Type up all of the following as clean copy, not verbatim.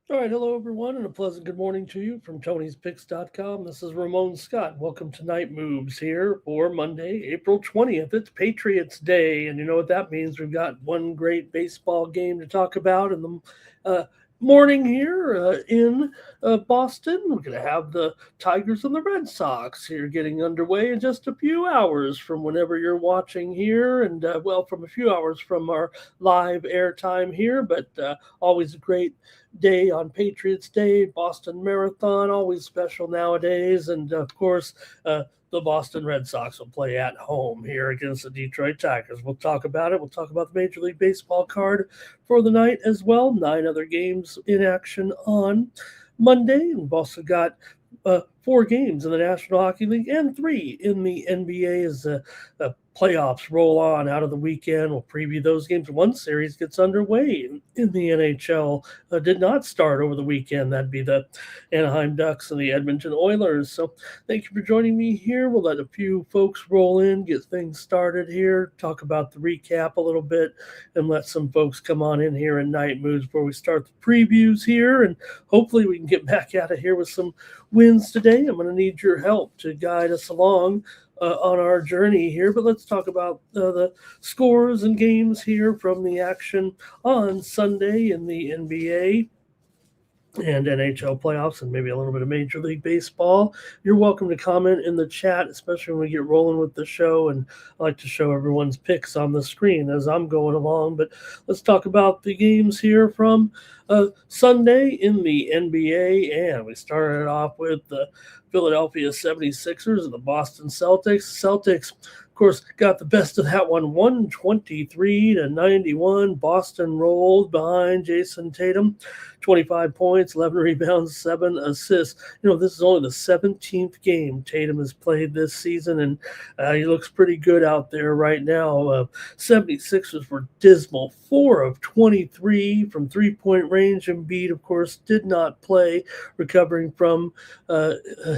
All right, hello everyone, and a pleasant good morning to you from Tony'sPicks.com. This is Ramon Scott. Welcome to Night Moves here for Monday, April 20th. It's Patriots Day, and you know what that means. We've got one great baseball game to talk about in the morning here in Boston. We're going to have the Tigers and the Red Sox here getting underway in just a few hours from whenever you're watching here, and from a few hours from our live airtime here, but always a great day on Patriots Day, Boston Marathon, always special nowadays. And of course, the Boston Red Sox will play at home here against the Detroit Tigers. We'll talk about it. We'll talk about the Major League Baseball card for the night as well. 9 other games in action on Monday. And we've also got 4 games in the National Hockey League and 3 in the NBA as the playoffs roll on out of the weekend. We'll preview those games. One series gets underway in the NHL. Did not start over the weekend. That'd be the Anaheim Ducks and the Edmonton Oilers. So thank you for joining me here. We'll let a few folks roll in, get things started here, talk about the recap a little bit, and let some folks come on in here in Night Moves before we start the previews here. And hopefully we can get back out of here with some wins today. I'm going to need your help to guide us along on our journey here. But let's talk about the scores and games here from the action on Sunday in the NBA and NHL playoffs and maybe a little bit of Major League Baseball. You're welcome to comment in the chat, especially when we get rolling with the show. And I like to show everyone's picks on the screen as I'm going along. But let's talk about the games here from Sunday in the NBA. And we started off with the Philadelphia 76ers and the Boston Celtics. Celtics, of course, got the best of that one, 123-91. Boston rolled behind Jason Tatum, 25 points, 11 rebounds, 7 assists. You know, this is only the 17th game Tatum has played this season, and he looks pretty good out there right now. 76ers were dismal, 4 of 23 from three-point range. Embiid, of course, did not play, recovering from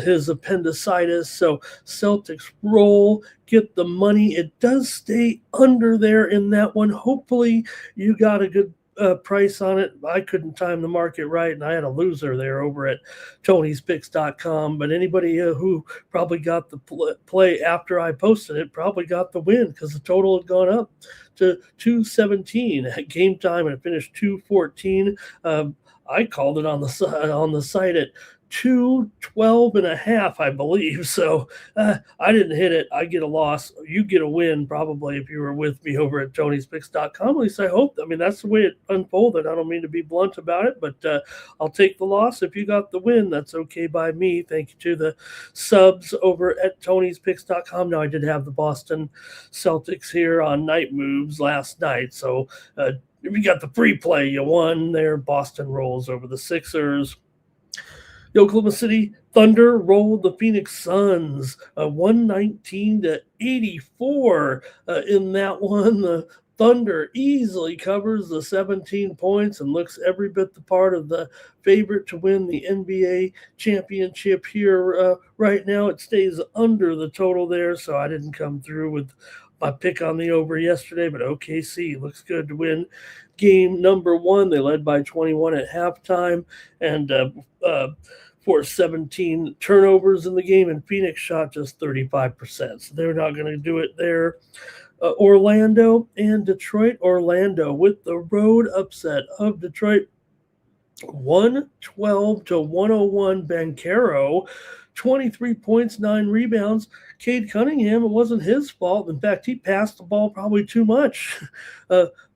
his appendicitis. So Celtics roll, get the money. It does stay under there in that one. Hopefully you got a good price on it. I couldn't time the market right, and I had a loser there over at Tony'sPicks.com. But anybody who probably got the play after I posted it probably got the win because the total had gone up to 217 at game time, and it finished 214. I called it on the site at 212.5, I believe. So I didn't hit it. I get a loss. You get a win probably if you were with me over at Tony'sPicks.com. At least I hope. I mean, that's the way it unfolded. I don't mean to be blunt about it, but I'll take the loss. If you got the win, that's okay by me. Thank you to the subs over at Tony'sPicks.com. Now, I did have the Boston Celtics here on Night Moves last night. So if you got the free play, you won there. Boston rolls over the Sixers. The Oklahoma City Thunder rolled the Phoenix Suns 119-84 in that one. The Thunder easily covers the 17 points and looks every bit the part of the favorite to win the NBA championship here right now. It stays under the total there, so I didn't come through with my pick on the over yesterday, but OKC looks good to win game number 1. They led by 21 at halftime and forced 17 turnovers in the game, and Phoenix shot just 35%. So they're not going to do it there. Orlando and Detroit. Orlando with the road upset of Detroit, 112-101. Banchero, 23 points, 9 rebounds. Cade Cunningham, it wasn't his fault. In fact, he passed the ball probably too much.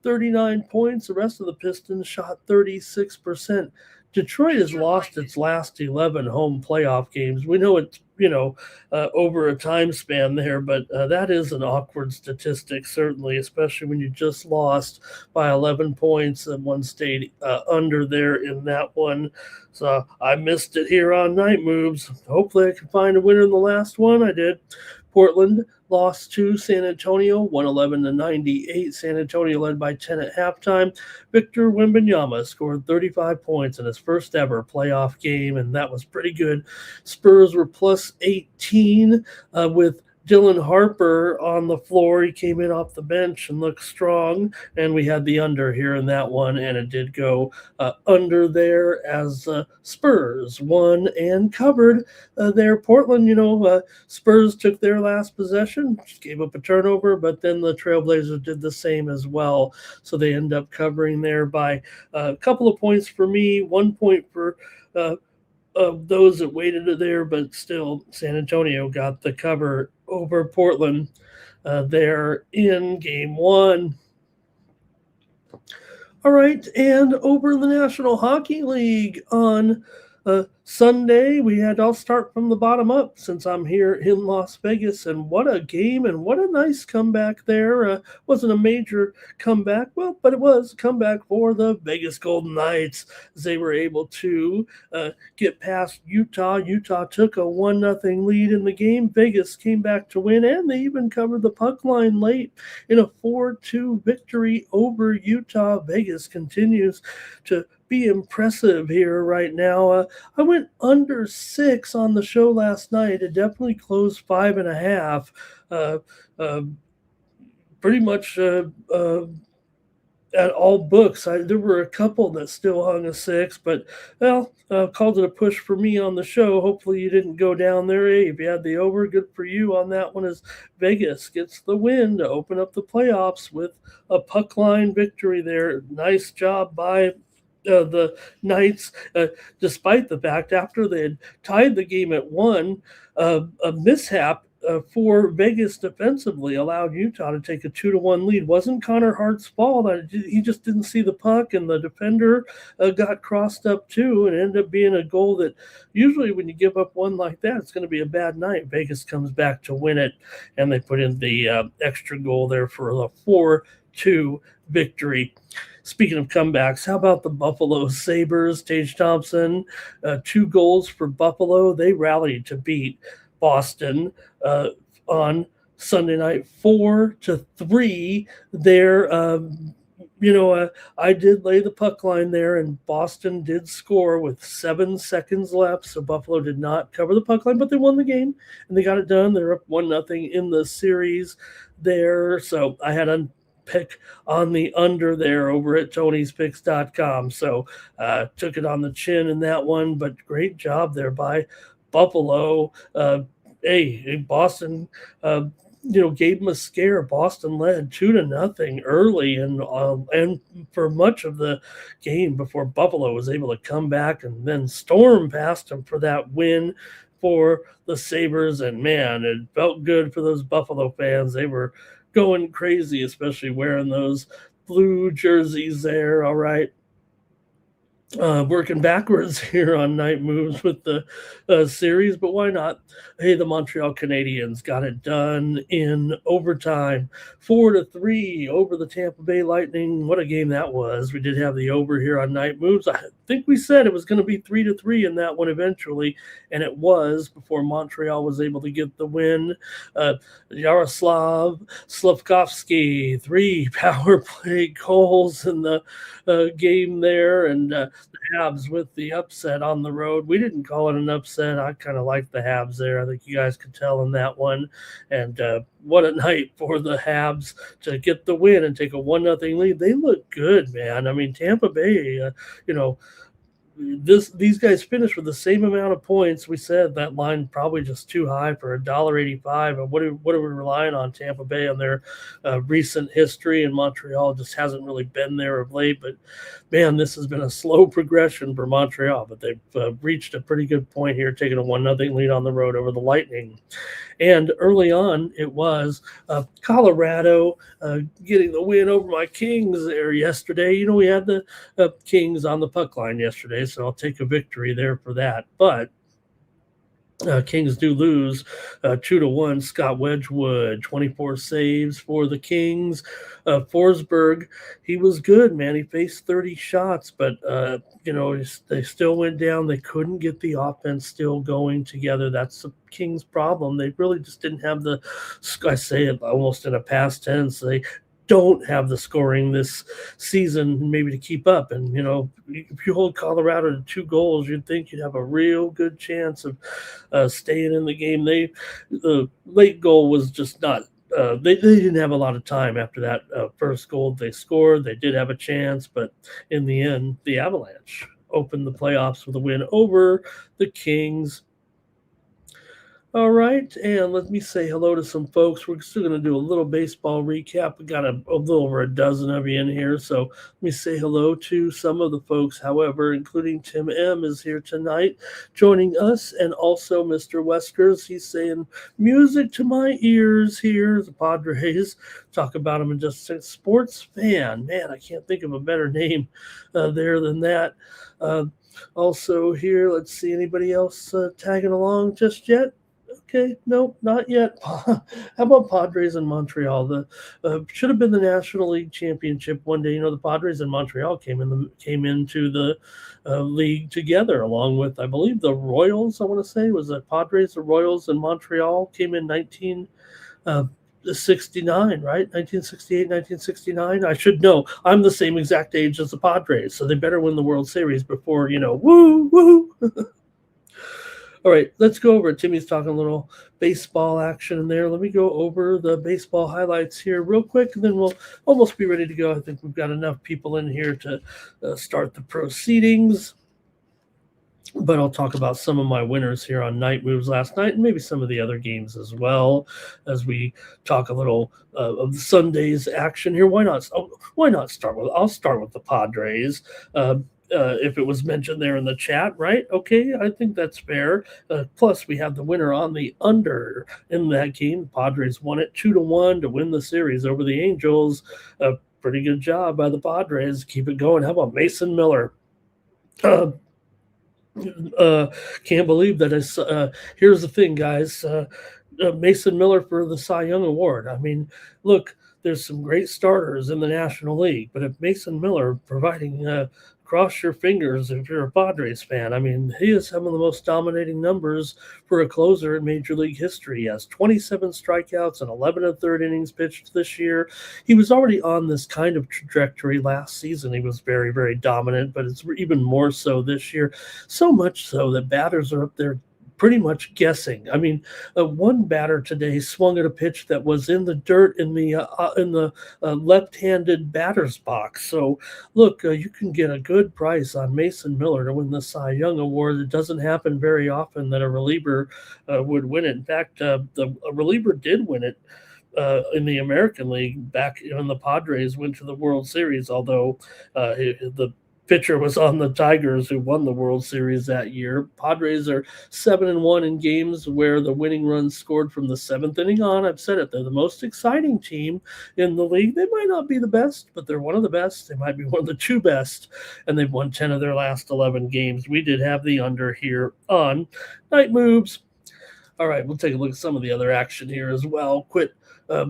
39 points. The rest of the Pistons shot 36%. Detroit has lost its last 11 home playoff games. We know it's, over a time span there, but that is an awkward statistic, certainly, especially when you just lost by 11 points and one stayed under there in that one. So I missed it here on Night Moves. Hopefully I can find a winner in the last one. I did. Portland lost to San Antonio, 111-98. San Antonio led by 10 at halftime. Victor Wembanyama scored 35 points in his first ever playoff game, and that was pretty good. Spurs were plus 18 with Dylan Harper on the floor. He came in off the bench and looked strong, and we had the under here in that one, and it did go under there as Spurs won and covered there. Portland, Spurs took their last possession, gave up a turnover, but then the Trailblazers did the same as well. So they end up covering there by a couple of points for me, 1 point for of those that waited there, but still San Antonio got the cover over Portland there in game one. All right, and over the National Hockey League on Sunday, I'll start from the bottom up since I'm here in Las Vegas, and what a game and what a nice comeback there. Wasn't a major comeback, well, but it was a comeback for the Vegas Golden Knights as they were able to get past Utah. Utah took a 1-0 lead in the game. Vegas came back to win, and they even covered the puck line late in a 4-2 victory over Utah. Vegas continues to be impressive here right now. I went under 6 on the show last night. It definitely closed 5.5. Pretty much at all books. There were a couple that still hung a 6, but called it a push for me on the show. Hopefully you didn't go down there. Hey, if you had the over, good for you on that one as Vegas gets the win to open up the playoffs with a puck line victory there. Nice job by the Knights, despite the fact after they had tied the game at 1, a mishap for Vegas defensively allowed Utah to take a 2-1 lead. Wasn't Connor Hart's fault. He just didn't see the puck, and the defender got crossed up too, and ended up being a goal that usually when you give up one like that, it's going to be a bad night. Vegas comes back to win it, and they put in the extra goal there for the 4-2 victory. Speaking of comebacks, how about the Buffalo Sabres? Tage Thompson, 2 goals for Buffalo. They rallied to beat Boston on Sunday night, 4-3. There, I did lay the puck line there, and Boston did score with 7 seconds left. So Buffalo did not cover the puck line, but they won the game and they got it done. They're up 1-0 in the series there. So I had a pick on the under there over at Tony'sPicks.com. So took it on the chin in that one, but great job there by Buffalo. Boston, gave them a scare. Boston led 2-0 early and for much of the game before Buffalo was able to come back and then storm past them for that win for the Sabres. And man, it felt good for those Buffalo fans. They were going crazy, especially wearing those blue jerseys there. All right. Working backwards here on Night Moves with the series, but why not? Hey, the Montreal Canadiens got it done in overtime, 4-3 over the Tampa Bay Lightning. What a game that was. We did have the over here on Night Moves. I think we said it was going to be 3-3 in that one eventually, and it was before Montreal was able to get the win. Yaroslav Slavkovsky, 3 power play goals in the game there, and the Habs with the upset on the road. We didn't call it an upset. I kind of like the Habs there. I think you guys could tell in that one. And what a night for the Habs to get the win and take a 1-0 lead. They look good, man. I mean, Tampa Bay, these guys finished with the same amount of points. We said that line probably just too high for $1.85. And what are we relying on? Tampa Bay on their recent history, and Montreal just hasn't really been there of late. But man, this has been a slow progression for Montreal, but they've reached a pretty good point here, taking a 1-0 lead on the road over the Lightning. And early on, it was Colorado getting the win over my Kings there yesterday. We had the Kings on the puck line yesterday, so I'll take a victory there for that. But Kings do lose 2-1. Scott Wedgwood, 24 saves for the Kings. Forsberg, he was good, man. He faced 30 shots, but they still went down. They couldn't get the offense still going together. That's the Kings' problem. They really just didn't have I say it almost in a past tense. They don't have the scoring this season maybe to keep up. And, if you hold Colorado to 2 goals, you'd think you'd have a real good chance of staying in the game. The late goal was just not. They didn't have a lot of time after that first goal they scored. They did have a chance, but in the end, the Avalanche opened the playoffs with a win over the Kings. All right, and let me say hello to some folks. We're still going to do a little baseball recap. We got a little over a dozen of you in here, so let me say hello to some of the folks. However, including Tim M is here tonight, joining us, and also Mr. Weskers. He's saying music to my ears here. The Padres, talk about him in just a second. Sports fan, man, I can't think of a better name there than that. Also here, let's see, anybody else tagging along just yet? Okay, no, not yet. How about Padres in Montreal? The should have been the National League Championship one day. The Padres in Montreal came into the league together, along with, I believe, the Royals. I want to say was the Padres, the Royals in Montreal came in 1969, right? 1968, 1969. I should know. I'm the same exact age as the Padres, so they better win the World Series before woo woo. All right, let's go over it. Timmy's talking a little baseball action in there. Let me go over the baseball highlights here real quick, and then we'll almost be ready to go. I think we've got enough people in here to start the proceedings. But I'll talk about some of my winners here on Night Moves last night, and maybe some of the other games as well, as we talk a little of Sunday's action here. Why not? Why not start with? I'll start with the Padres. If it was mentioned there in the chat, right? Okay, I think that's fair. Plus, we have the winner on the under in that game. Padres won it 2-1 to win the series over the Angels. Pretty good job by the Padres. Keep it going. How about Mason Miller? Can't believe that. Here's the thing, guys. Mason Miller for the Cy Young Award. I mean, look, there's some great starters in the National League, but if Mason Miller providing cross your fingers if you're a Padres fan. I mean, he has some of the most dominating numbers for a closer in Major League history. He has 27 strikeouts and 11 1/3 innings pitched this year. He was already on this kind of trajectory last season. He was very, very dominant, but it's even more so this year. So much so that batters are up there pretty much guessing. I mean, one batter today swung at a pitch that was in the dirt in the left-handed batter's box. So, look, you can get a good price on Mason Miller to win the Cy Young Award. It doesn't happen very often that a reliever would win it. In fact, a reliever did win it in the American League back when the Padres went to the World Series, although the pitcher was on the Tigers, who won the World Series that year. Padres are 7-1 in games where the winning run scored from the 7th inning on. I've said it, they're the most exciting team in the league. They might not be the best, but they're one of the best. They might be one of the 2 best, and they've won 10 of their last 11 games. We did have the under here on Night Moves. All right, we'll take a look at some of the other action here as well. Quit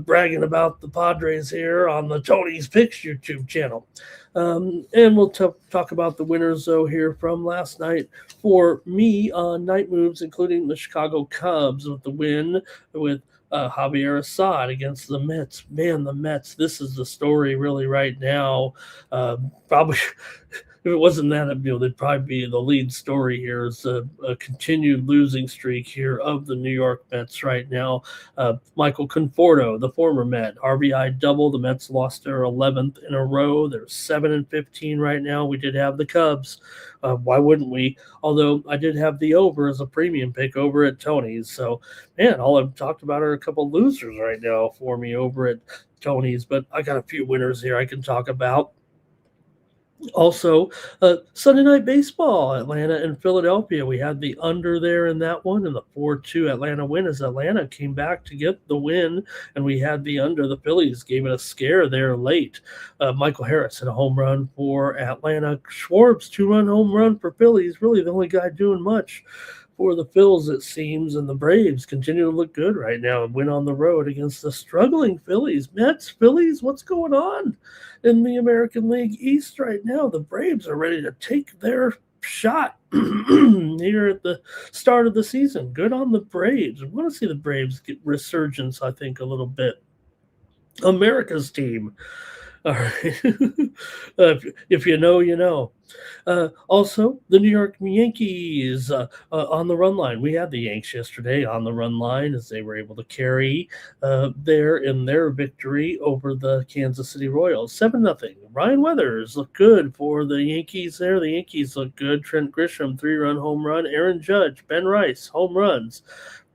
bragging about the Padres here on the Tony's Picks YouTube channel. And we'll talk about the winners, though, here from last night for me on Night Moves, including the Chicago Cubs with the win with Javier Assad against the Mets. Man, the Mets, this is the story really right now. Probably if it wasn't that, they'd probably be the lead story here is a continued losing streak here of the New York Mets right now. Michael Conforto, the former Met, RBI double. The Mets lost their 11th in a row. They're 7-15 right now. We did have the Cubs. Why wouldn't we? Although I did have the over as a premium pick over at Tony's. So, man, all I've talked about are a couple losers right now for me over at Tony's. But I got a few winners here I can talk about. Also, Sunday Night Baseball, Atlanta and Philadelphia. We had the under there in that one, and the 4-2 Atlanta win as Atlanta came back to get the win, and we had the under. The Phillies gave it a scare there late. Michael Harris hit a home run for Atlanta. Schwartz, 2-run home run for Phillies. Really the only guy doing much for the Phils, it seems, and the Braves continue to look good right now and win on the road against the struggling Phillies. Mets, Phillies, what's going on in the American League East right now? The Braves are ready to take their shot here at the start of the season. Good on the Braves. I want to see the Braves get resurgence, I think, a little bit. America's team. All right. If you know, you know. Also, the New York Yankees on the run line. We had the Yanks yesterday on the run line as they were able to carry their victory over the Kansas City Royals, 7-0. Ryan Weathers looked good for the Yankees there. The Yankees look good. Trent Grisham, 3-run home run. Aaron Judge, Ben Rice, home runs.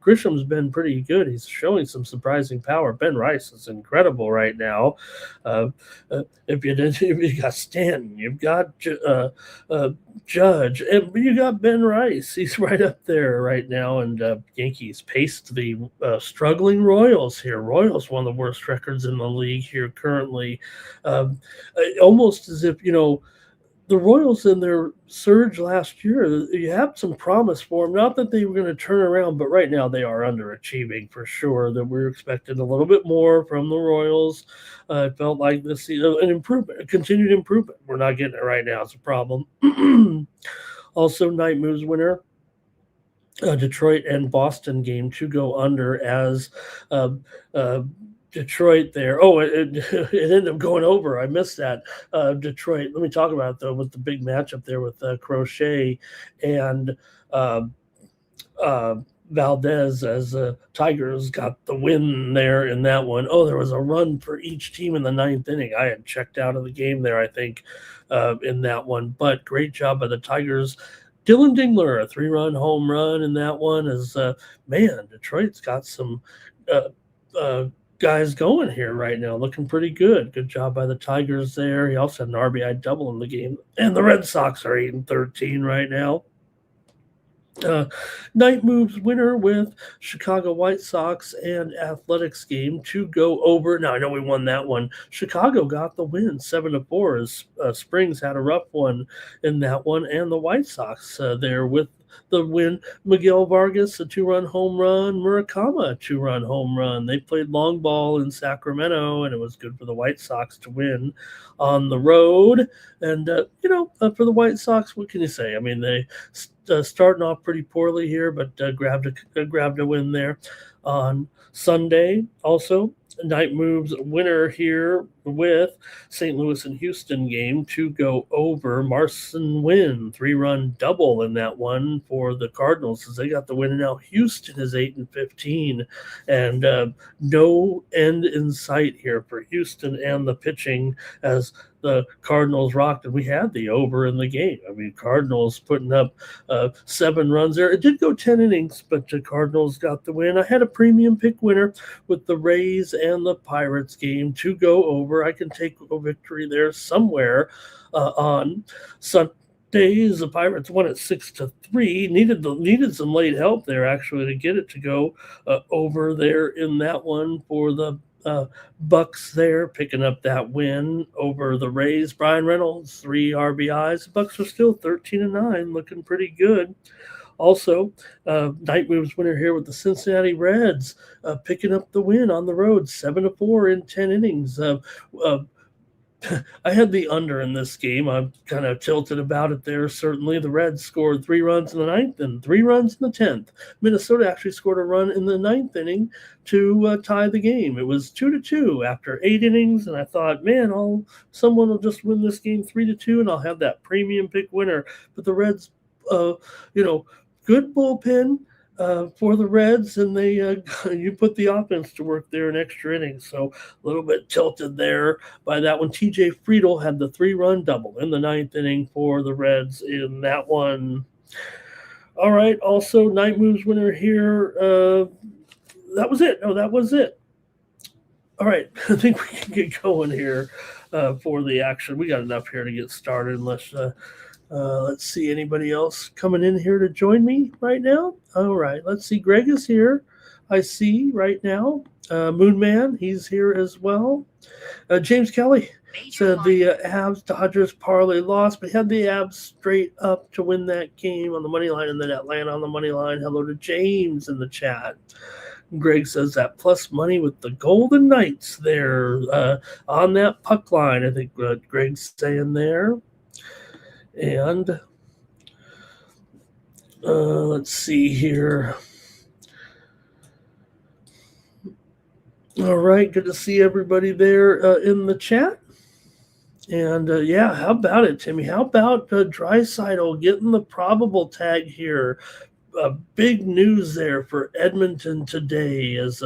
Grisham's been pretty good. He's showing some surprising power. Ben Rice is incredible right now. Uh, if you got Stanton, you've got uh, Judge, and you got Ben Rice. He's right up there right now. And Yankees paced the struggling Royals here. Royals one of the worst records in the league here currently. Almost as if the Royals in their surge last year, you have some promise for them. Not that they were going to turn around, but right now they are underachieving for sure. That we're expecting a little bit more from the Royals. It felt like this, an improvement, a continued improvement. We're not getting it right now. It's a problem. Also, night moves winner. Detroit and Boston game to go under as uh, uh, Detroit there. Oh, it ended up going over. I missed that. Detroit. Let me talk about it though. With the big matchup there with Crochet and uh, uh, Valdez as Tigers got the win there in that one. Oh, there was a run for each team in the ninth inning. I had checked out of the game there, I think, in that one. But great job by the Tigers. Dylan Dingler, a 3-run home run in that one. Is man, Detroit's got some uh, uh, guys going here right now, looking pretty good. Good job by the Tigers there. He also had an RBI double in the game, and the Red Sox are 8-13 right now. Night moves winner with Chicago White Sox and Athletics game to go over. Now I know we won that one. Chicago got the win 7-4 as Springs had a rough one in that one, and the White Sox there with the win. Miguel Vargas a 2-run home run, Murakama a 2-run home run. They played long ball in Sacramento, and it was good for the White Sox to win on the road. And for the White Sox, what can you say? I mean, they starting off pretty poorly here, but grabbed a win there on Sunday. Also, night moves winner here with St. Louis and Houston game to go over. Marson win 3-run double in that one for the Cardinals as they got the win. And now Houston is 8-15, and no end in sight here for Houston and the pitching as the Cardinals rocked, and we had the over in the game. I mean, Cardinals putting up 7 runs there. It did go 10 innings, but the Cardinals got the win. I had a premium pick winner with the Rays and the Pirates game to go over. I can take a victory there somewhere on Sunday. The Pirates won at 6-3. Needed some late help there actually to get it to go over there in that one for the Bucks there, picking up that win over the Rays. Brian Reynolds, 3 RBIs. The Bucks are still 13-9, looking pretty good. Also, night moves winner here with the Cincinnati Reds, picking up the win on the road, 7-4 in 10 innings. I had the under in this game. I'm kind of tilted about it there. Certainly, the Reds scored 3 runs in the ninth and 3 runs in the 10th. Minnesota actually scored a run in the ninth inning to tie the game. It was 2-2 after 8 innings, and I thought, man, someone will just win this game 3-2, and I'll have that premium pick winner. But the Reds, good bullpen. For the Reds, and they you put the offense to work there in extra innings. So a little bit tilted there by that one. TJ Friedel had the 3-run double in the ninth inning for the Reds in that one. All right. Also, night moves winner here. That was it. No, that was it. All right. I think we can get going here for the action. We got enough here to get started unless let's see, anybody else coming in here to join me right now? All right, let's see. Greg is here. I see right now. Moonman, he's here as well. James Kelly said the Avs Dodgers parlay lost, but had the Avs straight up to win that game on the money line, and then Atlanta on the money line. Hello to James in the chat. Greg says that plus money with the Golden Knights there on that puck line. I think what Greg's saying there. And let's see here. All right, good to see everybody there in the chat. And yeah, how about it, Timmy? How about Draisaitl getting the probable tag here? Big news there for Edmonton today. As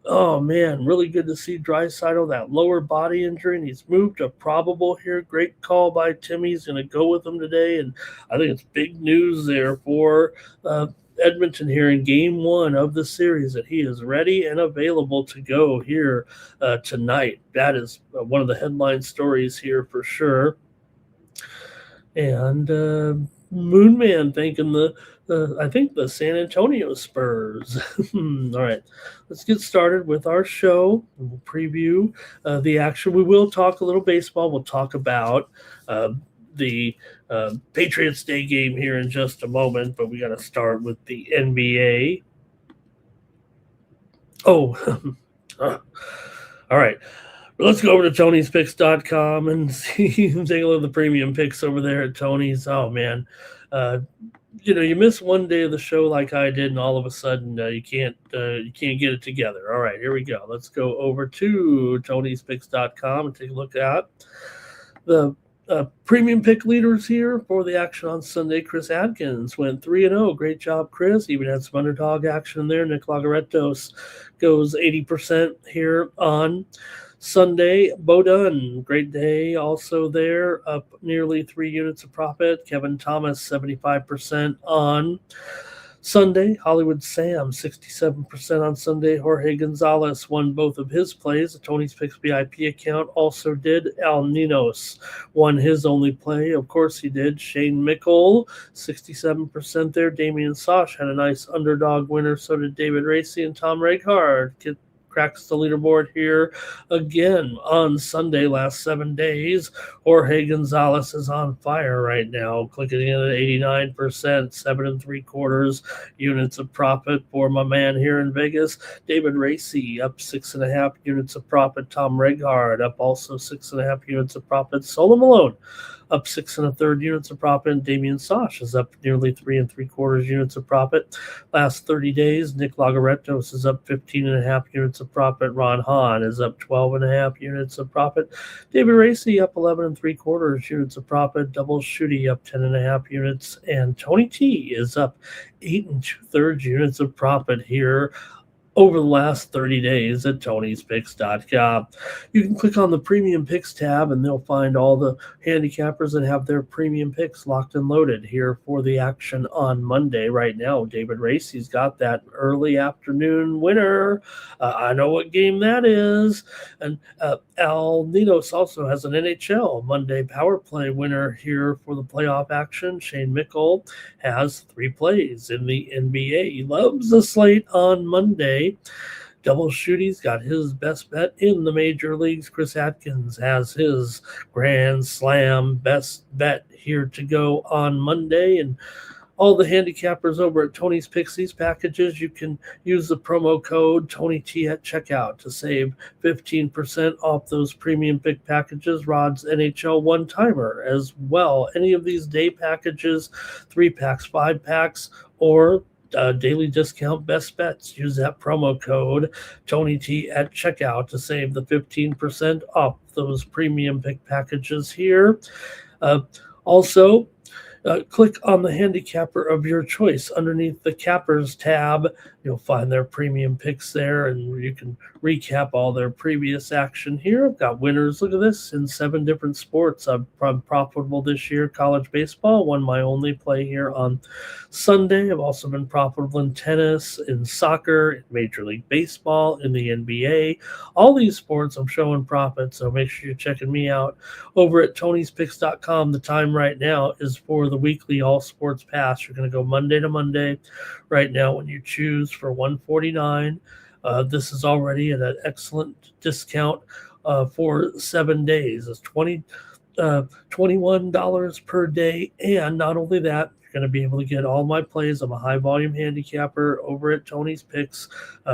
oh man, really good to see Draisaitl, that lower body injury, and he's moved to probable here. Great call by Timmy. He's going to go with him today, and I think it's big news there for Edmonton here in game one of the series that he is ready and available to go here tonight. That is one of the headline stories here for sure. And Moonman thanking I think the San Antonio Spurs. All right, let's get started with our show. We'll preview the action. We will talk a little baseball. We'll talk about the Patriots Day game here in just a moment, but we got to start with the NBA. Oh, all right. Let's go over to Tony'sPicks.com and take a look at the premium picks over there at Tony's. Oh man, you miss one day of the show like I did, and all of a sudden you can't get it together. All right, here we go. Let's go over to Tony'sPicks.com and take a look at the premium pick leaders here for the action on Sunday. Chris Adkins went 3-0. Great job, Chris. Even had some underdog action there. Nick Lagaretos goes 80% here on Sunday. Bo Dunn, great day also there, up nearly 3 units of profit. Kevin Thomas, 75% on Sunday. Hollywood Sam, 67% on Sunday. Jorge Gonzalez won both of his plays. The Tony's Picks VIP account also did. Al Ninos won his only play. Of course he did. Shane Mickle, 67% there. Damian Sosh had a nice underdog winner. So did David Racy and Tom Reghard. Cracks the leaderboard here again on Sunday. Last 7 days, Jorge Gonzalez is on fire right now, clicking in at 89%, 7 3/4 units of profit for my man here in Vegas. David Racy up 6.5 units of profit. Tom Reghard up also 6.5 units of profit. Solo Malone up 6 1/3 units of profit, and Damian Sosh is up nearly 3 3/4 units of profit. Last 30 days, Nick Lagaretos is up 15.5 units of profit. Ron Hahn is up 12.5 units of profit. David Racy up 11 3/4 units of profit. Double Shooty up 10.5 units, and Tony T is up 8 2/3 units of profit here over the last 30 days at Tony'sPicks.com. You can click on the Premium Picks tab, and they'll find all the handicappers that have their premium picks locked and loaded here for the action on Monday. Right now, David Racy's got that early afternoon winner. I know what game that is. And Al Ninos also has an NHL Monday power play winner here for the playoff action. Shane Mickle has 3 plays in the NBA. He loves the slate on Monday. Double Shooty's got his best bet in the major leagues. Chris Atkins has his Grand Slam best bet here to go on Monday. And all the handicappers over at Tony's Picks, these packages, you can use the promo code TonyT at checkout to save 15% off those premium pick packages. Rod's NHL one-timer as well. Any of these day packages, 3-packs, 5-packs, or daily discount best bets. Use that promo code TonyT at checkout to save the 15% off those premium pick packages here. Also, click on the handicapper of your choice. Underneath the Cappers tab, you'll find their premium picks there, and you can recap all their previous action here. I've got winners, look at this, in 7 different sports. I'm profitable this year. College baseball, won my only play here on Sunday. I've also been profitable in tennis, in soccer, in Major League Baseball, in the NBA. All these sports I'm showing profit, so make sure you're checking me out over at Tony'sPicks.com. The time right now is for the weekly All Sports Pass. You're going to go Monday to Monday right now when you choose for $149. This is already at an excellent discount for 7 days. It's $21 per day, and not only that, You're going to be able to get all my plays. I'm a high volume handicapper over at Tony's Picks,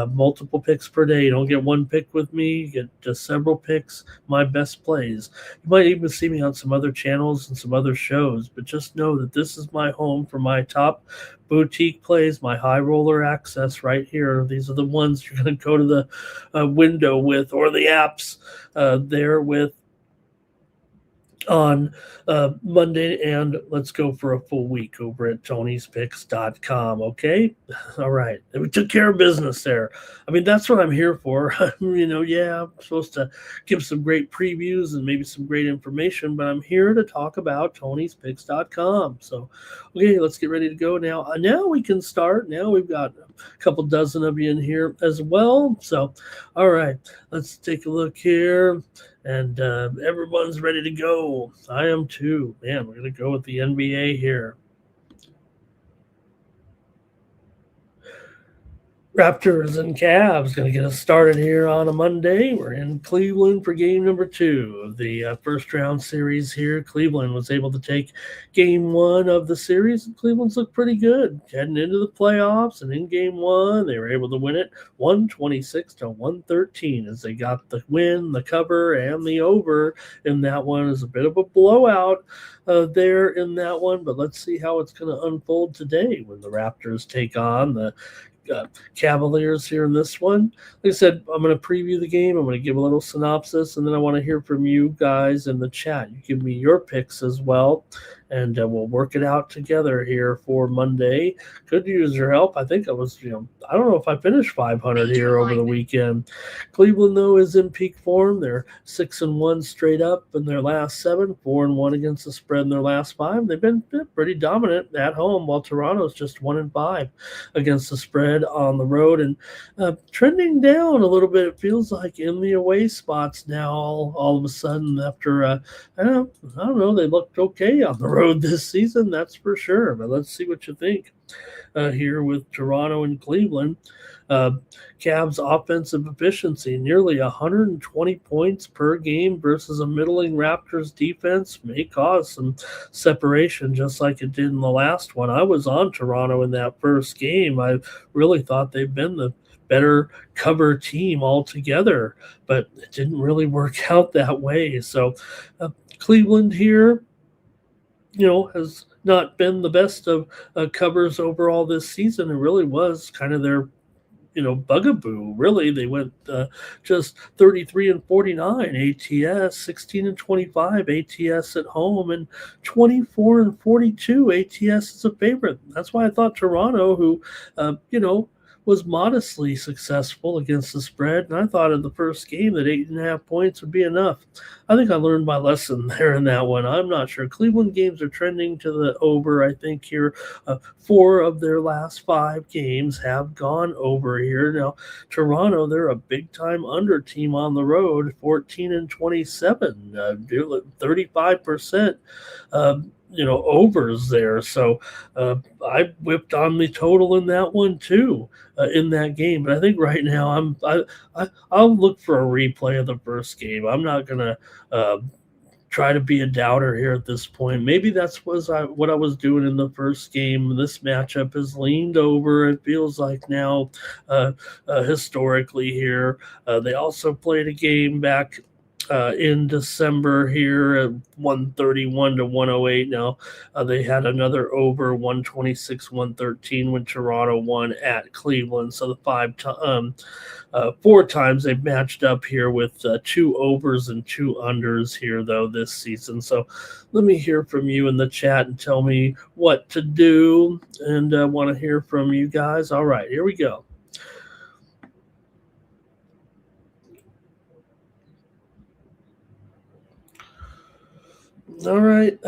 multiple picks per day. You don't get one pick with me, you get just several picks, my best plays. You might even see me on some other channels and some other shows, but just know that this is my home for my top boutique plays, my high roller access right here. These are the ones you're going to go to the window with, or the apps there with, on Monday, and let's go for a full week over at Tony'sPicks.com. Okay. All right. We took care of business there. I mean, that's what I'm here for. Yeah, I'm supposed to give some great previews and maybe some great information, but I'm here to talk about Tony'sPicks.com. So, okay, let's get ready to go now. Now we can start. Now we've got a couple dozen of you in here as well. So, all right, let's take a look here. And everyone's ready to go. I am too. Man, we're going to go with the NBA here. Raptors and Cavs going to get us started here on a Monday. We're in Cleveland for game number 2 of the first round series here. Cleveland was able to take game 1 of the series, and Cleveland's looked pretty good heading into the playoffs. And in game 1, they were able to win it 126-113 as they got the win, the cover, and the over in that one. Is a bit of a blowout there in that one, but let's see how it's going to unfold today when the Raptors take on the Cavaliers here in this one. Like I said, I'm going to preview the game. I'm going to give a little synopsis, and then I want to hear from you guys in the chat. You give me your picks as well, and we'll work it out together here for Monday. Could use your help. I think I was, I don't know if I finished 500 here over the weekend. Cleveland, though, is in peak form. They're 6-1 straight up in their last 7, 4-1 against the spread in their last 5. They've been pretty dominant at home, while Toronto's just 1-5 against the spread on the road, and trending down a little bit. It feels like in the away spots now. All of a sudden, after I don't know, they looked okay on the road this season, that's for sure. But let's see what you think here with Toronto and Cleveland. Cavs offensive efficiency, nearly 120 points per game versus a middling Raptors defense, may cause some separation just like it did in the last one. I was on Toronto in that first game. I really thought they've been the better cover team altogether, but it didn't really work out that way. So Cleveland here, has not been the best of covers overall this season. It really was kind of their bugaboo. Really, they went just 33-49 ATS, 16-25 ATS at home, and 24-42 ATS as a favorite. That's why I thought Toronto, who was modestly successful against the spread, and I thought in the first game that 8.5 points would be enough. I think I learned my lesson there in that one. I'm not sure. Cleveland games are trending to the over, I think, here. 4 of their last 5 games have gone over here. Now, Toronto, they're a big-time under team on the road, 14-27, 35%. Overs there. So I whipped on the total in that one too, in that game. But I think right now I'll look for a replay of the first game. I'm not gonna try to be a doubter here at this point. Maybe that's what I was doing in the first game. This matchup has leaned over. It feels like now historically here. They also played a game back in December here at 131-108. Now they had another over 126-113 when Toronto won at Cleveland. So the 4 times they've matched up here with 2 overs and 2 unders here though this season. So let me hear from you in the chat and tell me what to do, and I want to hear from you guys. All right, here we go. All right.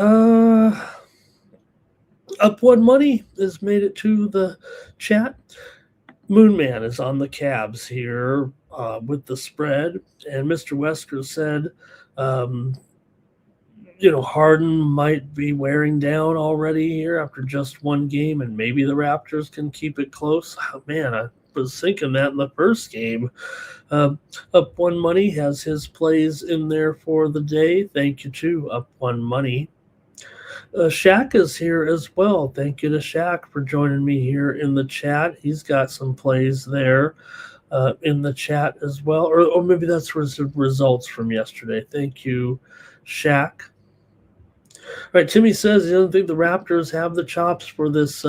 Up One Money has made it to the chat. Moonman is on the Cavs here with the spread. And Mr. Wesker said, Harden might be wearing down already here after just one game, and maybe the Raptors can keep it close. Oh, man, I was thinking that in the first game. Up One Money has his plays in there for the day. Thank you to Up One Money. Shaq is here as well. Thank you to Shaq for joining me here in the chat. He's got some plays there in the chat as well, or maybe that's results from yesterday. Thank you, Shaq. All right, Timmy says he doesn't think the Raptors have the chops for this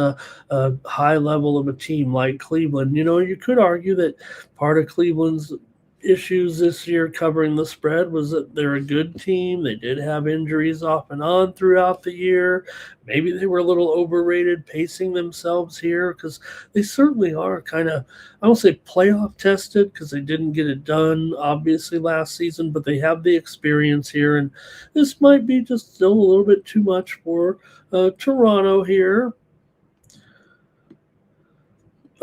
high level of a team like Cleveland. You know, you could argue that part of Cleveland's issues this year covering the spread was that they're a good team. They did have injuries off and on throughout the year. Maybe they were a little overrated pacing themselves here because they certainly are kind of, I won't say playoff tested because they didn't get it done obviously last season, but they have the experience here. And this might be just still a little bit too much for Toronto here.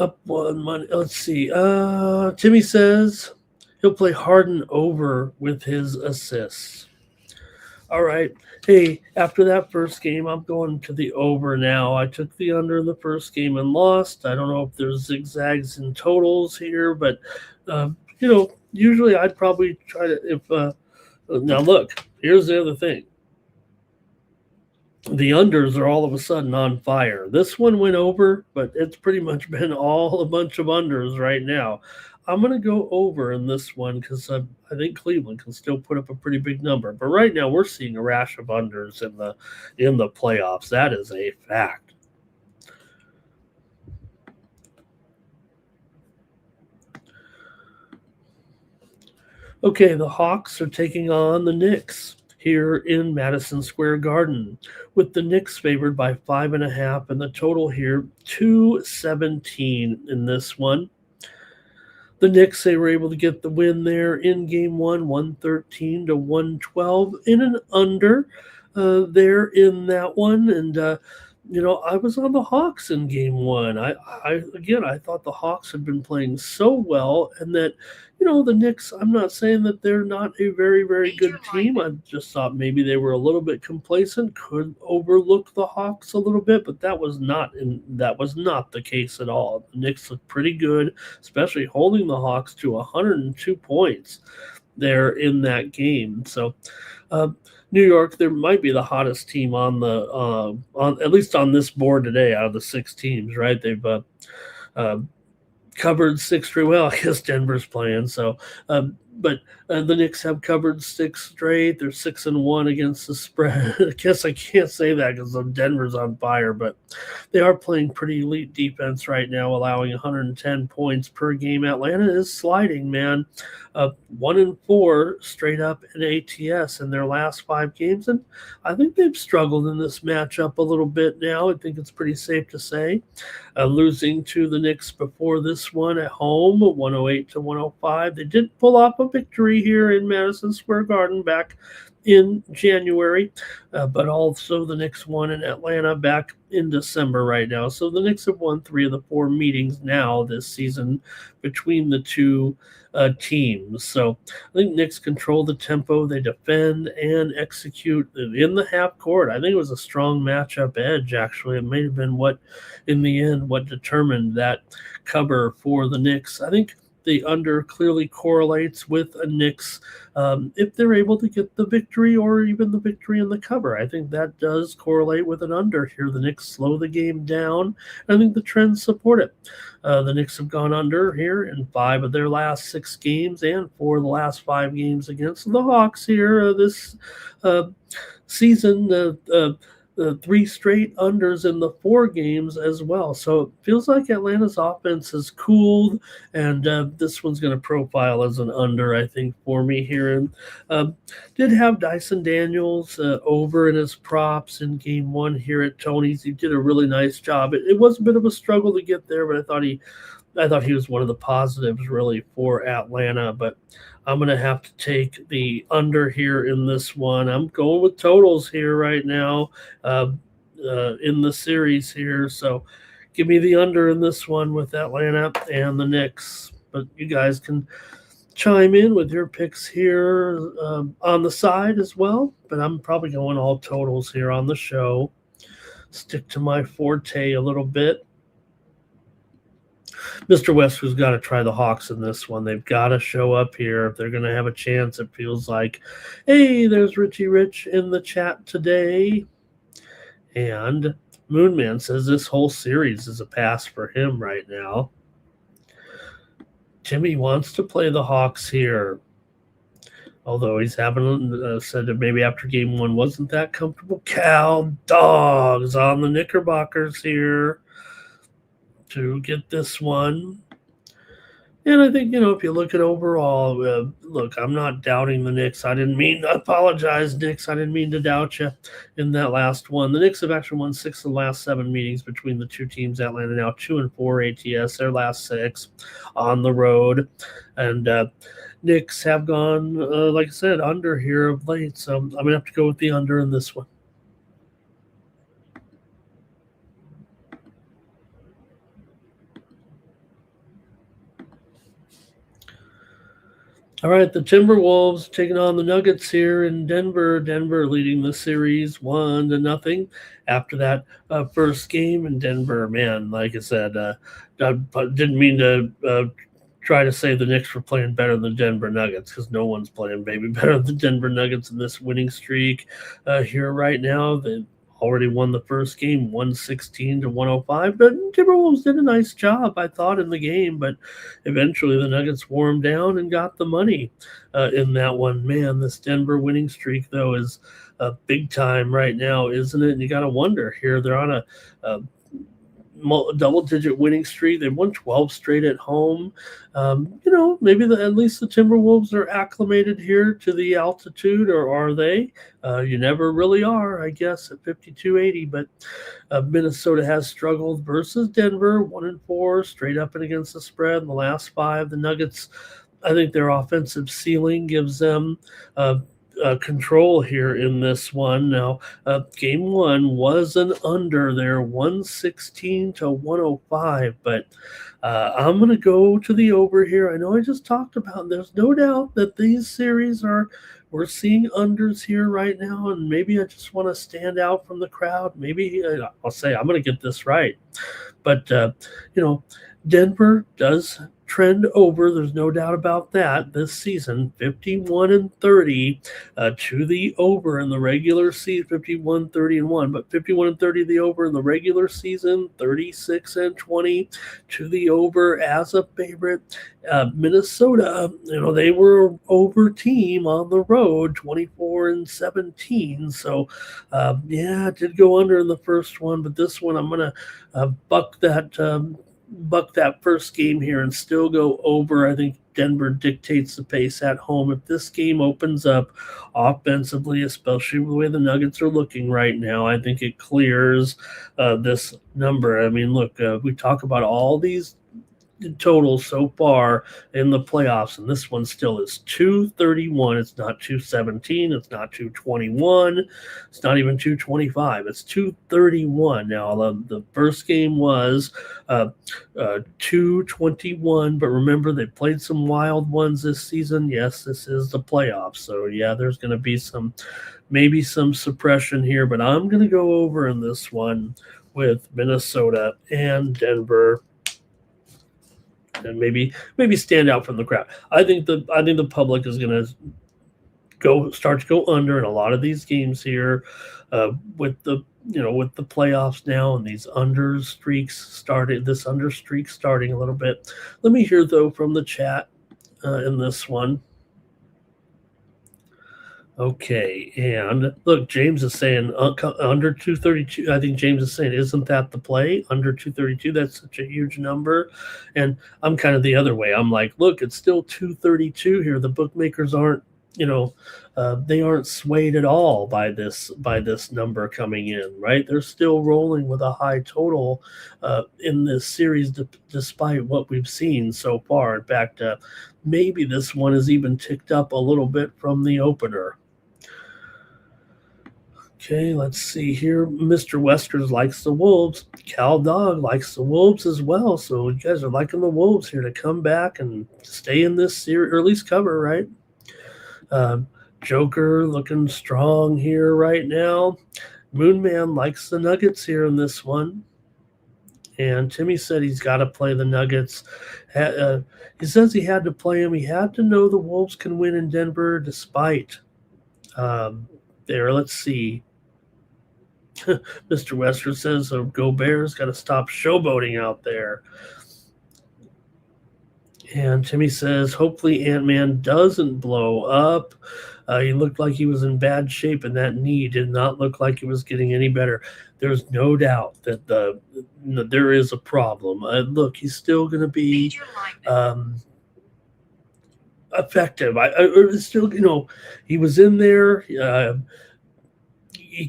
Up one money. Let's see. Timmy says he'll play Harden over with his assists. All right. Hey, after that first game, I'm going to the over now. I took the under in the first game and lost. I don't know if there's zigzags in totals here, but, usually I'd probably try to now look, here's the other thing. The unders are all of a sudden on fire. This one went over, but it's pretty much been all a bunch of unders right now. I'm going to go over in this one because I think Cleveland can still put up a pretty big number. But right now we're seeing a rash of unders in the playoffs. That is a fact. Okay, the Hawks are taking on the Knicks here in Madison Square Garden, with the Knicks favored by 5.5, and the total here 217 in this one. The Knicks, they were able to get the win there in game one, 113 to 112 in an under there in that one. And, I was on the Hawks in game one. I thought the Hawks had been playing so well, and that, the Knicks, I'm not saying that they're not a very, very good team. I just thought maybe they were a little bit complacent, could overlook the Hawks a little bit, but that was not the case at all. The Knicks looked pretty good, especially holding the Hawks to 102 points there in that game. So, New York, there might be the hottest team on at least on this board today out of the 6 teams, right? They've covered 6 straight. Well, I guess Denver's playing, so but the Knicks have covered 6 straight. They're 6-1 against the spread. I guess I can't say that because Denver's on fire, but they are playing pretty elite defense right now, allowing 110 points per game. Atlanta is sliding, man. 1-4 straight up in ATS in their last 5 games, and I think they've struggled in this matchup a little bit now. I think it's pretty safe to say. Losing to the Knicks before this one at home, 108 to 105. They did pull off a victory here in Madison Square Garden back in January, but also the Knicks won in Atlanta back in December right now. So the Knicks have won 3 of the 4 meetings now this season between the two teams. So I think Knicks control the tempo. They defend and execute in the half court. I think it was a strong matchup edge, actually. It may have been what determined that cover for the Knicks. I think the under clearly correlates with a Knicks if they're able to get the victory or even the victory in the cover. I think that does correlate with an under here. The Knicks slow the game down. I think the trends support it. The Knicks have gone under here in 5 of their last 6 games and 4 of the last 5 games against the Hawks here this season. 3 straight unders in the 4 games as well. So it feels like Atlanta's offense has cooled, and this one's going to profile as an under, I think, for me here. And did have Dyson Daniels over in his props in game 1 here at Tony's. He did a really nice job. It was a bit of a struggle to get there, but I thought he was one of the positives really for Atlanta, but I'm going to have to take the under here in this one. I'm going with totals here right now in the series here. So give me the under in this one with Atlanta and the Knicks. But you guys can chime in with your picks here on the side as well. But I'm probably going all totals here on the show. Stick to my forte a little bit. Mr. Westwood's got to try the Hawks in this one. They've got to show up here if they're going to have a chance. It feels like, hey, there's Richie Rich in the chat today. And Moonman says this whole series is a pass for him right now. Jimmy wants to play the Hawks here, although he's having said that maybe after game one wasn't that comfortable. Cal Dogs on the Knickerbockers here to get this one. And I think, if you look at overall, look, I'm not doubting the Knicks. I apologize, Knicks. I didn't mean to doubt you in that last one. The Knicks have actually won 6 of the last 7 meetings between the two teams. Atlanta now 2-4 ATS, their last 6 on the road. And Knicks have gone, like I said, under here of late. So I'm going to have to go with the under in this one. All right, the Timberwolves taking on the Nuggets here in Denver. Denver leading the series 1-0 after that first game in Denver. Man, like I said, I didn't mean to try to say the Knicks were playing better than the Denver Nuggets, because no one's playing maybe better than the Denver Nuggets in this winning streak here right now. They already won the first game, 116-105. But Timberwolves did a nice job, I thought, in the game. But eventually the Nuggets wore them down and got the money in that one. Man, this Denver winning streak, though, is big time right now, isn't it? And you got to wonder here. They're on a double-digit winning streak. They've won 12 straight at home. Maybe at least the Timberwolves are acclimated here to the altitude, or are they? You never really are, I guess, at 5280. But Minnesota has struggled versus Denver, 1-4, straight up and against the spread in the last 5. The Nuggets, I think their offensive ceiling gives them control here in this one. Now, game one was an under there, 116-105, but I'm going to go to the over here. I know I just talked about, there's no doubt that these series we're seeing unders here right now, and maybe I just want to stand out from the crowd. Maybe I'll say I'm going to get this right. But, Denver does trend over. There's no doubt about that this season. 51-30 to the over in the regular season. 51-30-1, but 51-30 the over in the regular season. 36-20 to the over as a favorite. Minnesota, they were over team on the road, 24-17. So, it did go under in the first one, but this one I'm going to buck that first game here and still go over. I think Denver dictates the pace at home. If this game opens up offensively, especially the way the Nuggets are looking right now, I think it clears this number. I mean, look, we talk about all these totals so far in the playoffs, and this one still is 231. It's not 217. It's not 221. It's not even 225. It's 231. Now, the first game was 221, but remember, they played some wild ones this season. Yes, this is the playoffs, so yeah, there's going to be maybe some suppression here, but I'm going to go over in this one with Minnesota and Denver, and maybe stand out from the crowd. I think the public is going to start to go under in a lot of these games here, with the playoffs now and these under streaks starting. This under streak starting a little bit. Let me hear though from the chat in this one. Okay, and look, James is saying under 232. I think James is saying, isn't that the play? Under 232, that's such a huge number. And I'm kind of the other way. I'm like, look, it's still 232 here. The bookmakers aren't, they aren't swayed at all by this number coming in, right? They're still rolling with a high total in this series, despite what we've seen so far. In fact, maybe this one is even ticked up a little bit from the opener. Okay, let's see here. Mr. Westers likes the Wolves. Cal Dog likes the Wolves as well. So you guys are liking the Wolves here to come back and stay in this series, or at least cover, right? Joker looking strong here right now. Moonman likes the Nuggets here in this one. And Timmy said he's got to play the Nuggets. He says he had to play them. He had to know the Wolves can win in Denver despite there. Let's see. Mr. Wester says, go Bears, got to stop showboating out there. And Timmy says, hopefully Ant-Man doesn't blow up. He looked like he was in bad shape, and that knee did not look like it was getting any better. There's no doubt that there is a problem. Look, he's still going to be effective. Still, he was in there.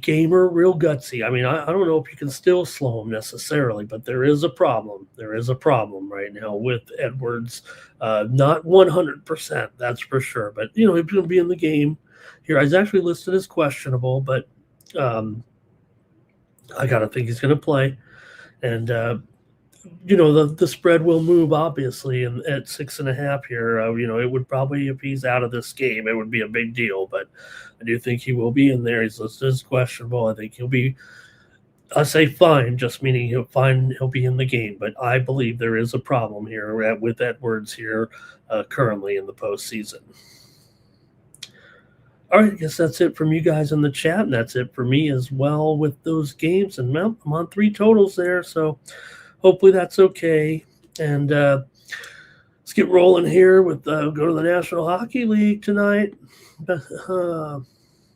Gamer, real gutsy. I mean, I don't know if you can still slow him necessarily, but there is a problem. There is a problem right now with Edwards. Not 100%, that's for sure. But, he's going to be in the game here. He's actually listed as questionable, but I got to think he's going to play. And, the spread will move, obviously, and at 6.5 here. It would probably, if he's out of this game, it would be a big deal. But I do think he will be in there. He's listed as questionable. I think he'll be, I say fine, just meaning he'll be in the game. But I believe there is a problem here with Edwards here currently in the postseason. All right, I guess that's it from you guys in the chat, and that's it for me as well with those games. And I'm on 3 totals there, so hopefully that's okay. And let's get rolling here with go to the National Hockey League tonight.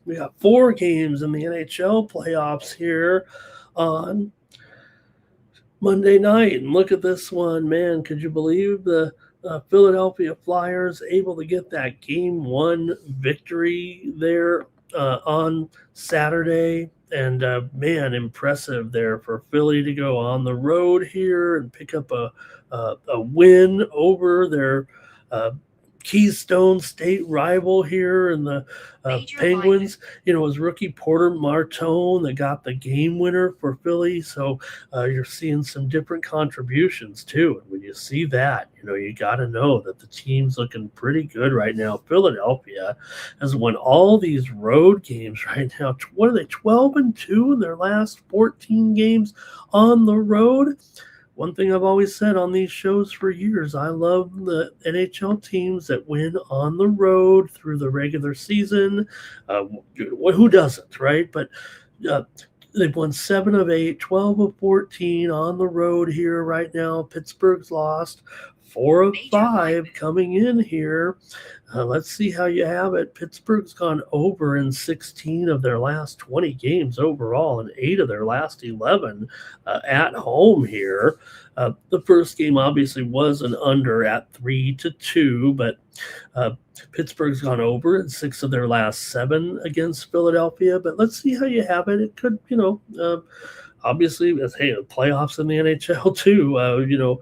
We got 4 games in the NHL playoffs here on Monday night. And look at this one, man. Could you believe the Philadelphia Flyers able to get that Game 1 victory there on Saturday? And, man, impressive there for Philly to go on the road here and pick up a win over their Keystone State rival here in the Penguins. It was rookie Porter Martone that got the game winner for Philly. So you're seeing some different contributions too. And when you see that, you got to know that the team's looking pretty good right now. Philadelphia has won all these road games right now. What are they, 12-2 in their last 14 games on the road? One thing I've always said on these shows for years, I love the NHL teams that win on the road through the regular season. Who doesn't, right? But they've won 7 of 8, 12 of 14 on the road here right now. Pittsburgh's lost 4 of 5 coming in here. Let's see how you have it. Pittsburgh's gone over in 16 of their last 20 games overall and 8 of their last 11 at home here. The first game obviously was an under at 3-2, but Pittsburgh's gone over in 6 of their last 7 against Philadelphia. But let's see how you have it. It could, obviously, hey, the playoffs in the NHL too.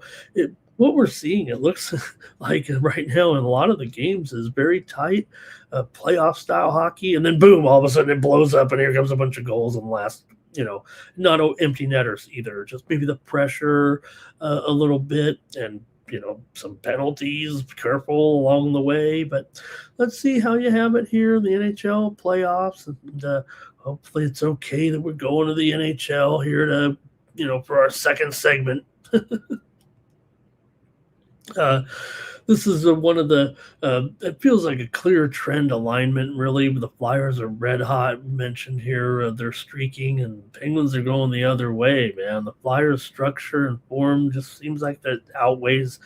What we're seeing, it looks like right now in a lot of the games is very tight, playoff style hockey, and then boom, all of a sudden it blows up and here comes a bunch of goals in the last, not empty netters either, just maybe the pressure a little bit and, some penalties, careful along the way. But let's see how you have it here in the NHL playoffs. And hopefully it's okay that we're going to the NHL here to, for our second segment. This is one of the, it feels like a clear trend alignment, really. The Flyers are red hot, mentioned here. They're streaking, and Penguins are going the other way, man. The Flyers' structure and form just seems like that outweighs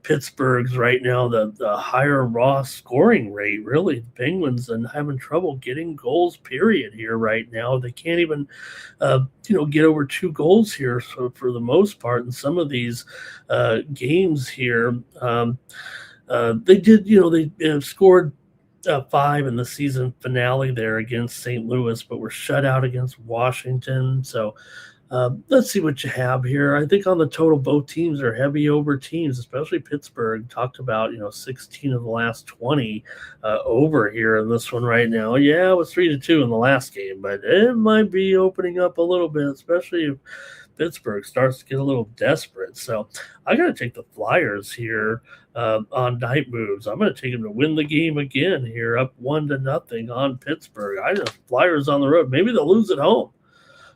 Pittsburgh's right now, the higher raw scoring rate, really. The Penguins are having trouble getting goals, period, here right now. They can't even, get over 2 goals here for the most part in some of these games here. They did, they scored 5 in the season finale there against St. Louis, but were shut out against Washington. So let's see what you have here. I think on the total, both teams are heavy over teams, especially Pittsburgh. Talked about, 16 of the last 20 over here in this one right now. Yeah, it was 3-2 in the last game, but it might be opening up a little bit, especially if Pittsburgh starts to get a little desperate. So I got to take the Flyers here on night moves. I'm going to take them to win the game again here, up 1-0 on Pittsburgh. I just Flyers on the road. Maybe they'll lose at home,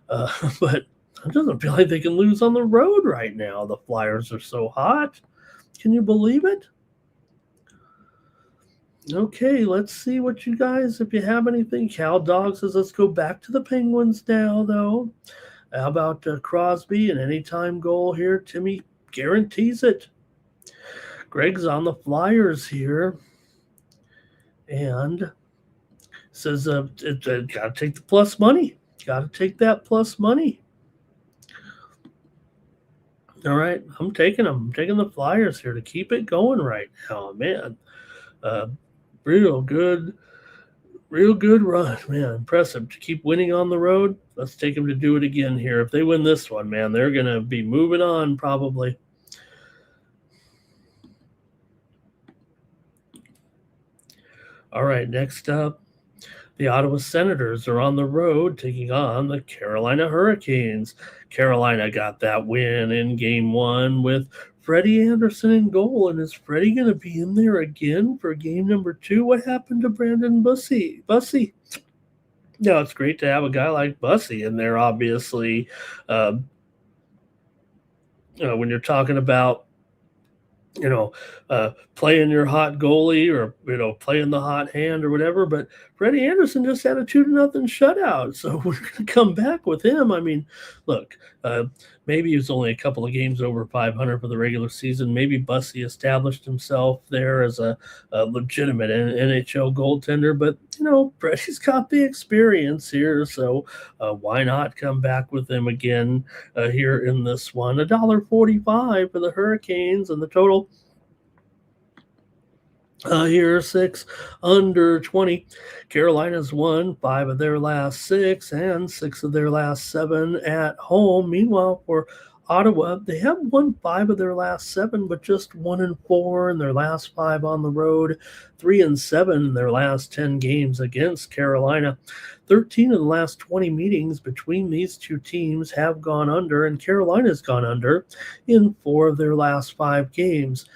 but it doesn't feel like they can lose on the road right now. The Flyers are so hot. Can you believe it? Okay, let's see what you guys, if you have anything. Cal Dog says, let's go back to the Penguins now, though. How about Crosby, an anytime goal here? Timmy guarantees it. Greg's on the Flyers here and says, got to take the plus money. Got to take that plus money. All right, I'm taking them. I'm taking the Flyers here to keep it going right now, man. Uh, real good, real good run, man. Impressive to keep winning on the road. Let's take them to do it again here. If they win this one, man, they're gonna be moving on probably. All right, next up, the Ottawa Senators are on the road taking on the Carolina Hurricanes. Carolina got that win in game one with Freddie Anderson in goal. And is Freddie going to be in there again for game number two? What happened to Brandon Bussy? No, it's great to have a guy like Bussy in there, obviously. When you're talking about playing your hot goalie or playing the hot hand or whatever. But Freddie Anderson just had a 2-0 shutout, so we're going to come back with him. I mean, look, maybe he was only a couple of games over 500 for the regular season. Maybe Bussy established himself there as a legitimate NHL goaltender, but Freddie's got the experience here, so why not come back with him again here in this one? $1.45 for the Hurricanes, and the total here 6 under 20. Carolina's won 5 of their last 6 and 6 of their last 7 at home. Meanwhile, for Ottawa, they have won 5 of their last 7, but just 1-4 in their last 5 on the road, 3-7 in their last 10 games against Carolina. 13 of the last 20 meetings between these two teams have gone under, and Carolina's gone under in 4 of their last 5 games.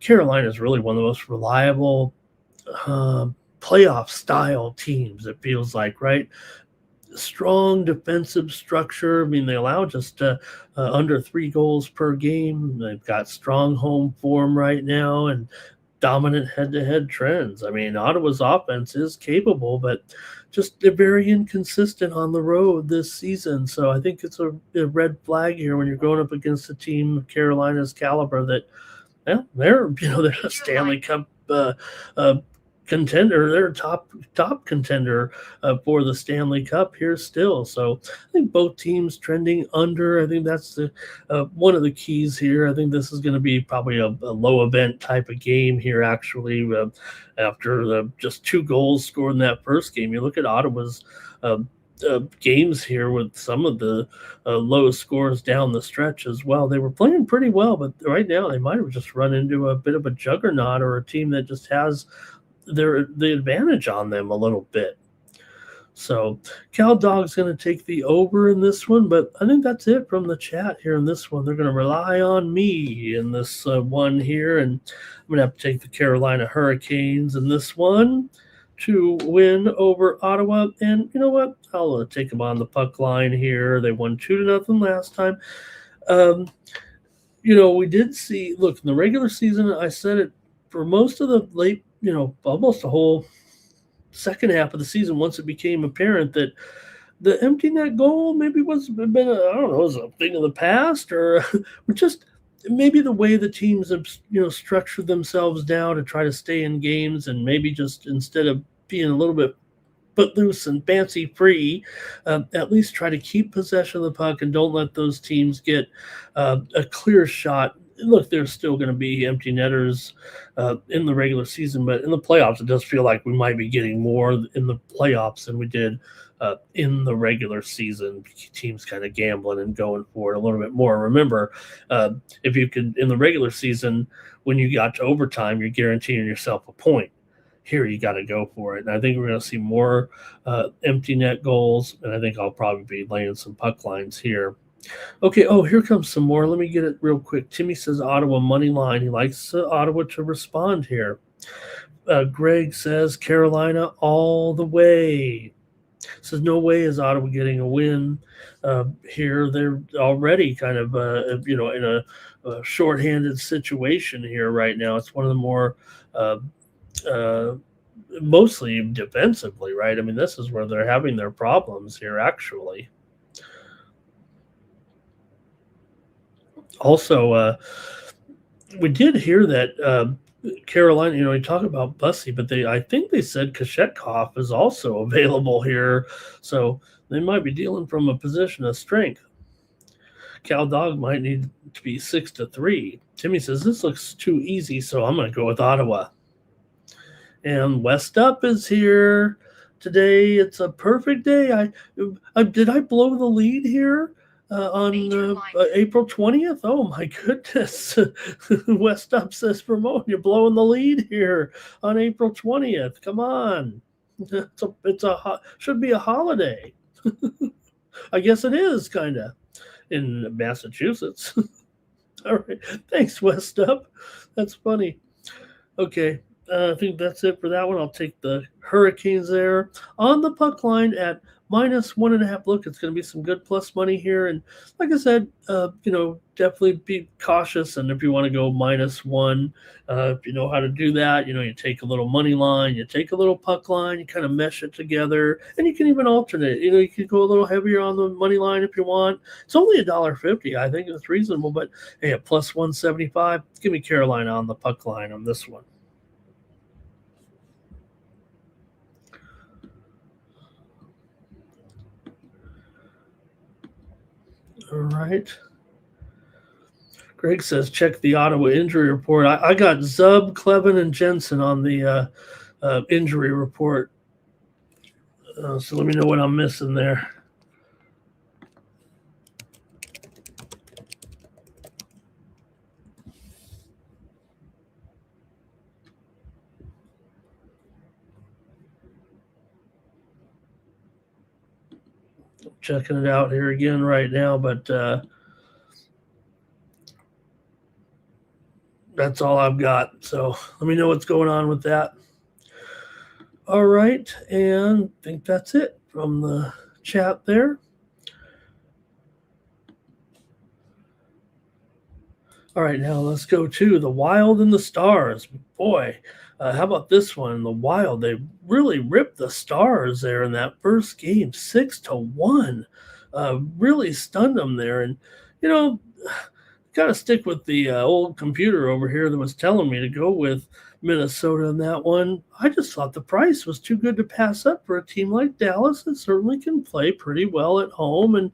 Carolina is really one of the most reliable playoff style teams, it feels like, right? Strong defensive structure. I mean, they allow just under 3 goals per game. They've got strong home form right now and dominant head-to-head trends. I mean, Ottawa's offense is capable, but just they're very inconsistent on the road this season. So I think it's a red flag here when you're going up against a team of Carolina's caliber that they're a Stanley Cup contender. They're a top contender for the Stanley Cup here still. So I think both teams trending under. I think that's the one of the keys here. I think this is going to be probably a low event type of game here. Actually, after just 2 goals scored in that first game, you look at Ottawa's. Games here with some of the low scores down the stretch as well. They were playing pretty well, but right now they might have just run into a bit of a juggernaut or a team that just has the advantage on them a little bit. So Cal Dog's going to take the over in this one, but I think that's it from the chat here in this one. They're going to rely on me in this one here, and I'm going to have to take the Carolina Hurricanes in this one to win over Ottawa. And you know what? I'll take them on the puck line here. They won 2-0 last time. We did see, look, in the regular season, I said it for most of the late, almost the whole second half of the season, once it became apparent that the empty net goal maybe was a thing of the past, or just maybe the way the teams have structured themselves now to try to stay in games, and maybe just instead of being a little bit footloose and fancy free, at least try to keep possession of the puck and don't let those teams get a clear shot. Look, there's still going to be empty netters in the regular season, but in the playoffs, it does feel like we might be getting more in the playoffs than we did in the regular season. Teams kind of gambling and going for it a little bit more. Remember, if you could, in the regular season, when you got to overtime, you're guaranteeing yourself a point. Here, you got to go for it. And I think we're going to see more empty net goals, and I think I'll probably be laying some puck lines here. Okay, here comes some more. Let me get it real quick. Timmy says Ottawa money line. He likes Ottawa to respond here. Greg says Carolina all the way. Says no way is Ottawa getting a win here. They're already kind of in a shorthanded situation here right now. It's one of the more uh, mostly defensively, right? I mean, this is where they're having their problems here, actually. Also, we did hear that Carolina, we talk about Bussy, but I think they said Kashetkov is also available here. So they might be dealing from a position of strength. Cal Dog might need to be 6-3. Timmy says this looks too easy, so I'm going to go with Ottawa. And West Up is here today. It's a perfect day. I did I blow the lead here on April 20th? Oh my goodness! West Up says, Ramon, you're blowing the lead here on April 20th. Come on, should be a holiday. I guess it is kind of in Massachusetts. All right, thanks West Up. That's funny. Okay, I think that's it for that one. I'll take the Hurricanes there on the puck line at -1.5. Look, it's going to be some good plus money here. And like I said, definitely be cautious. And if you want to go -1, if you know how to do that, you take a little money line, you take a little puck line, you kind of mesh it together, and you can even alternate. You can go a little heavier on the money line if you want. It's only $1.50. I think it's reasonable, but hey, at +175, give me Carolina on the puck line on this one. All right. Greg says, check the Ottawa injury report. I got Zub, Clevin, and Jensen on the injury report. So let me know what I'm missing there. Checking it out here again right now, but that's all I've got. So let me know what's going on with that. All right, and I think that's it from the chat there. All right, now let's go to the Wild and the Stars. Boy, how about this one? The Wild, they really ripped the Stars there in that first game, 6-1. Really stunned them there. And, got to stick with the old computer over here that was telling me to go with Minnesota in that one. I just thought the price was too good to pass up for a team like Dallas that certainly can play pretty well at home. And,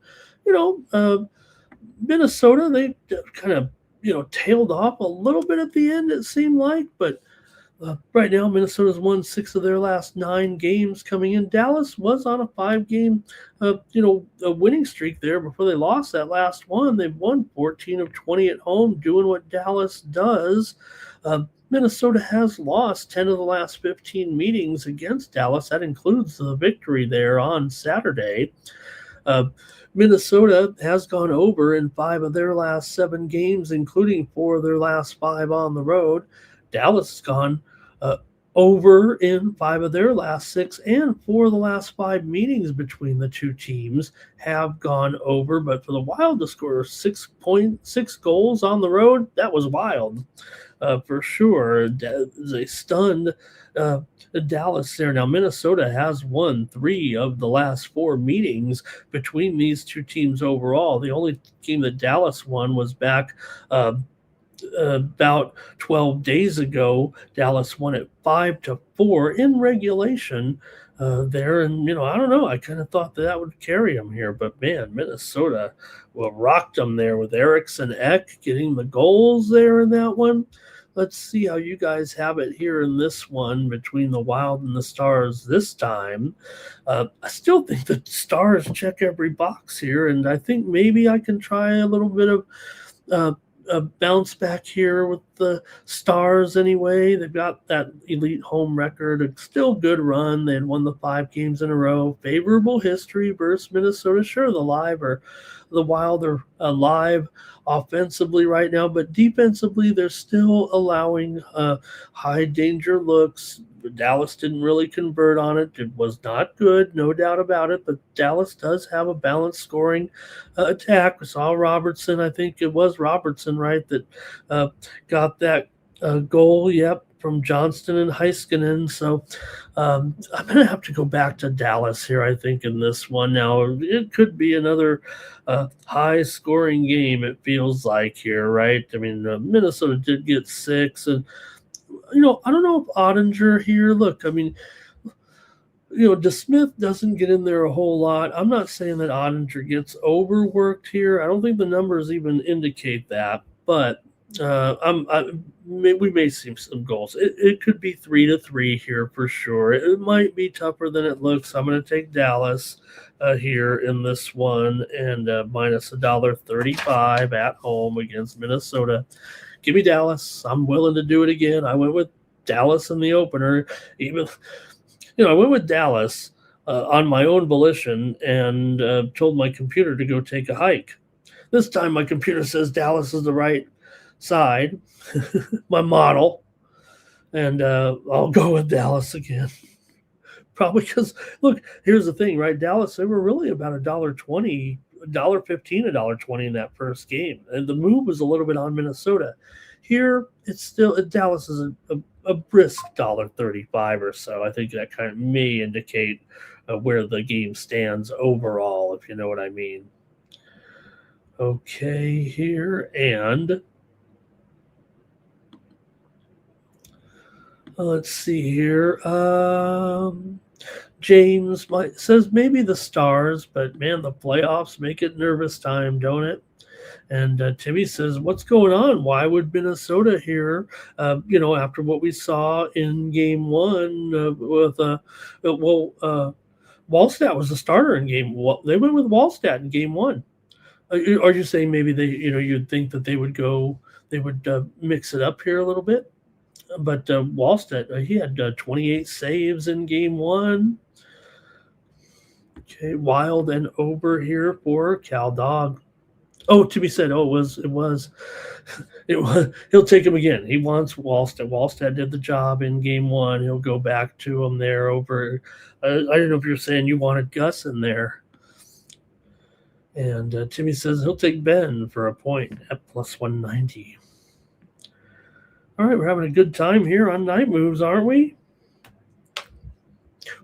Minnesota, they kind of, tailed off a little bit at the end, it seemed like. But right now, Minnesota's won 6 of their last 9 games coming in. Dallas was on a 5-game, a winning streak there before they lost that last one. They've won 14 of 20 at home, doing what Dallas does. Minnesota has lost 10 of the last 15 meetings against Dallas. That includes the victory there on Saturday. Minnesota has gone over in 5 of their last 7 games, including 4 of their last 5 on the road. Dallas has gone over in 5 of their last 6, and 4 of the last 5 meetings between the two teams have gone over. But for the Wild to score 6.6 goals on the road, that was wild for sure. They stunned Dallas there. Now, Minnesota has won 3 of the last 4 meetings between these two teams overall. The only game that Dallas won was back about 12 days ago. Dallas won it 5-4 in regulation there. And, I don't know. I kind of thought that would carry them here. But, man, Minnesota rocked them there with Eriksson Ek getting the goals there in that one. Let's see how you guys have it here in this one between the Wild and the Stars this time. I still think the Stars check every box here, and I think maybe I can try a little bit of a bounce back here with the Stars anyway. They've got that elite home record, a still good run. They had won the 5 games in a row. Favorable history versus Minnesota. Sure, the Wild are alive offensively right now, but defensively they're still allowing high danger looks. Dallas didn't really convert on it. It was not good, no doubt about it, but Dallas does have a balanced scoring attack. We saw Robertson, I think it was Robertson, right, that got that goal. Yep, from Johnston and Heiskanen. So I'm going to have to go back to Dallas here, I think, in this one. Now, it could be another high-scoring game, it feels like here, right? I mean, Minnesota did get 6. And, I don't know if Ottinger here, look, I mean, DeSmith doesn't get in there a whole lot. I'm not saying that Ottinger gets overworked here. I don't think the numbers even indicate that, but we may see some goals. It could be 3-3 here for sure. It might be tougher than it looks. I'm going to take Dallas here in this one, and minus $1.35 at home against Minnesota. Give me Dallas. I'm willing to do it again. I went with Dallas in the opener, even. I went with Dallas on my own volition and told my computer to go take a hike. This time my computer says Dallas is the right side, my model, and I'll go with Dallas again. Probably because, look, here's the thing, right? Dallas, they were really about $1.20, $1.15, $1.20 in that first game. And the move was a little bit on Minnesota. Here, it's still, Dallas is a brisk $1.35 or so. I think that kind of may indicate where the game stands overall, if you know what I mean. Okay, here, and let's see here. James says maybe the Stars, but man, the playoffs make it nervous time, don't it? And Timmy says, what's going on? Why would Minnesota here, after what we saw in game one with, Wallstat was the starter in game one. They went with Wallstat in game one. Are you saying maybe you'd think that they would mix it up here a little bit? But Wallstat, he had 28 saves in game one. Okay, Wild and over here for Cal Dog. Oh, to be said, it was. He'll take him again. He wants Wallstat. Wallstat did the job in game one. He'll go back to him there over. I don't know if you're saying you wanted Gus in there. And Timmy says he'll take Ben for a point at plus 190. All right, we're having a good time here on Night Moves, aren't we?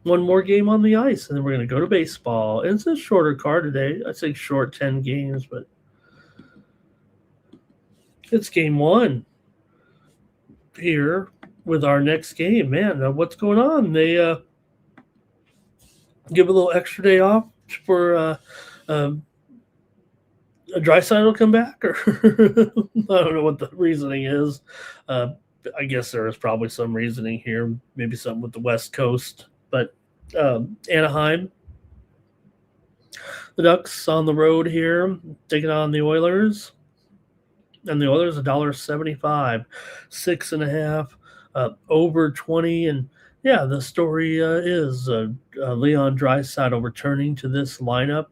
One more game on the ice, and then we're going to go to baseball. And it's a shorter card today. I say short 10 games, but it's game one here with our next game. Man, what's going on? They give a little extra day off for a Draisaitl will come back, or I don't know what the reasoning is. I guess there is probably some reasoning here, maybe something with the West Coast. But Anaheim, the Ducks on the road here, taking on the Oilers. And the Oilers $1.75, 6.5, over 20. And yeah, the story is Leon Draisaitl returning to this lineup.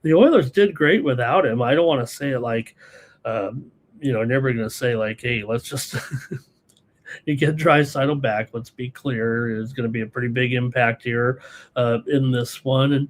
The Oilers did great without him. I don't want to say it like, never going to say like, hey, let's just you get Draisaitl back. Let's be clear. It's going to be a pretty big impact here in this one. And,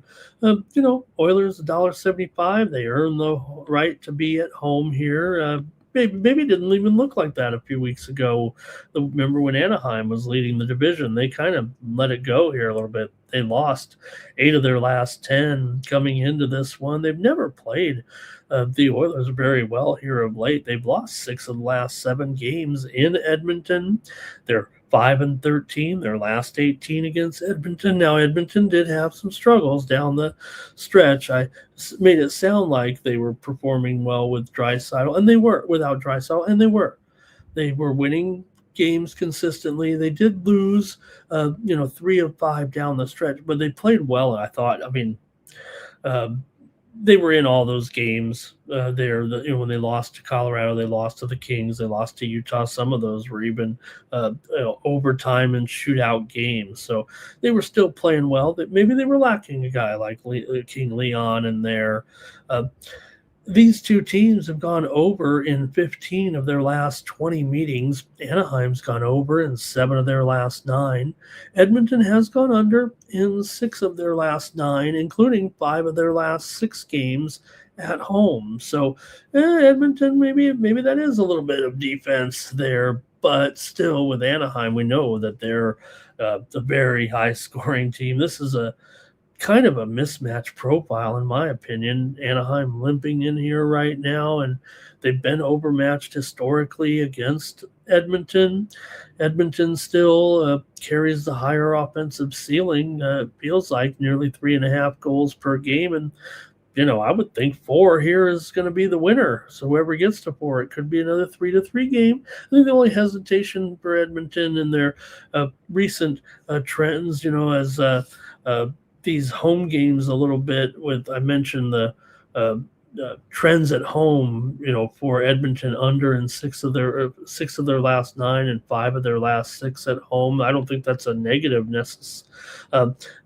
Oilers $1.75. They earn the right to be at home here. Maybe it didn't even look like that a few weeks ago. Remember when Anaheim was leading the division? They kind of let it go here a little bit. They lost 8 of their last 10 coming into this one. They've never played the Oilers very well here of late. They've lost 6 of the last 7 games in Edmonton. They're 5-13, their last 18 against Edmonton. Now, Edmonton did have some struggles down the stretch. I made it sound like they were performing well with Draisaitl, and they were without Draisaitl, and they were. They were winning games consistently. They did lose, 3 of 5 down the stretch, but they played well, I thought. I mean, they were in all those games there. When they lost to Colorado, they lost to the Kings, they lost to Utah. Some of those were even overtime and shootout games. So they were still playing well. Maybe they were lacking a guy like King Leon in there. These two teams have gone over in 15 of their last 20 meetings. Anaheim's gone over in 7 of their last 9. Edmonton has gone under in 6 of their last 9, including 5 of their last 6 games at home. So Edmonton, maybe that is a little bit of defense there, but still with Anaheim, we know that they're a very high scoring team. This is a kind of a mismatch profile, in my opinion. Anaheim limping in here right now, and they've been overmatched historically against Edmonton. Edmonton still carries the higher offensive ceiling, feels like nearly 3.5 goals per game. And, I would think 4 here is going to be the winner. So whoever gets to 4, it could be another 3-3 game. I think the only hesitation for Edmonton in their recent trends, as these home games a little bit I mentioned the trends at home, for Edmonton under in 6 of their last 9 and 5 of their last 6 at home. I don't think that's a negative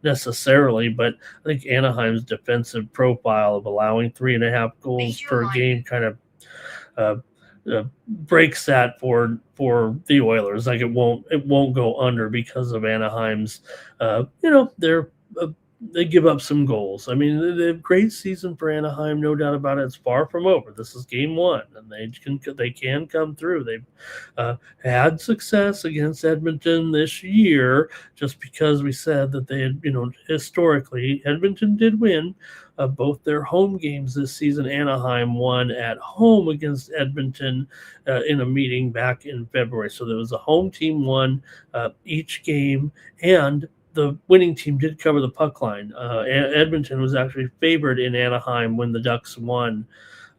necessarily, but I think Anaheim's defensive profile of allowing 3.5 goals per game kind of breaks that for the Oilers. Like it won't go under because of Anaheim's, they give up some goals. I mean, they have a great season for Anaheim, no doubt about it. It's far from over. This is game 1, and they can come through. They've had success against Edmonton this year, just because we said that they had, historically, Edmonton did win both their home games this season. Anaheim won at home against Edmonton in a meeting back in February. So there was a home team won each game, and the winning team did cover the puck line. Edmonton was actually favored in Anaheim when the Ducks won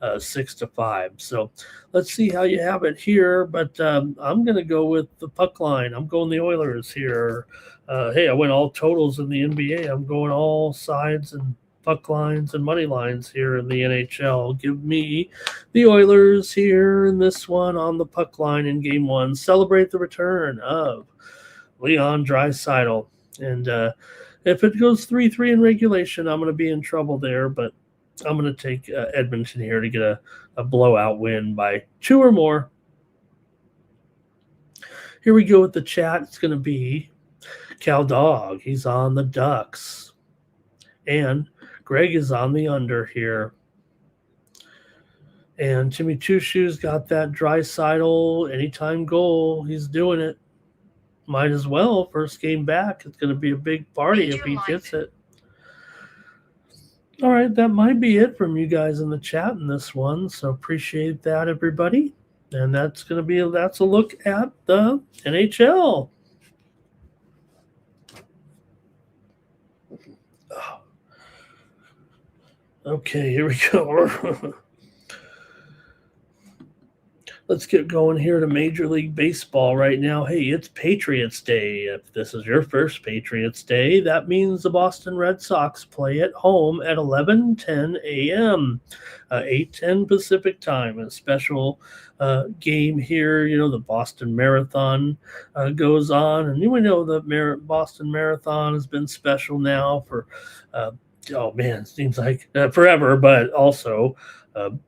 6-5. So let's see how you have it here. But I'm going to go with the puck line. I'm going the Oilers here. Hey, I went all totals in the NBA. I'm going all sides and puck lines and money lines here in the NHL. Give me the Oilers here in this one on the puck line in game 1. Celebrate the return of Leon Draisaitl. And if it goes 3-3 in regulation, I'm going to be in trouble there. But I'm going to take Edmonton here to get a blowout win by 2 or more. Here we go with the chat. It's going to be Cal Dog. He's on the Ducks. And Greg is on the under here. And Timmy Two Shoes got that Draisaitl anytime goal. He's doing it. Might as well. First game back. It's going to be a big party if he gets it. All right, that might be it from you guys in the chat in this one. So appreciate that, everybody. And that's a look at the NHL. Okay, here we go. Let's get going here to Major League Baseball right now. Hey, it's Patriots Day. If this is your first Patriots Day, that means the Boston Red Sox play at home at 11:10 a.m., 8:10 Pacific time. A special game here. The Boston Marathon goes on. And we know the Boston Marathon has been special now for, it seems like forever, but also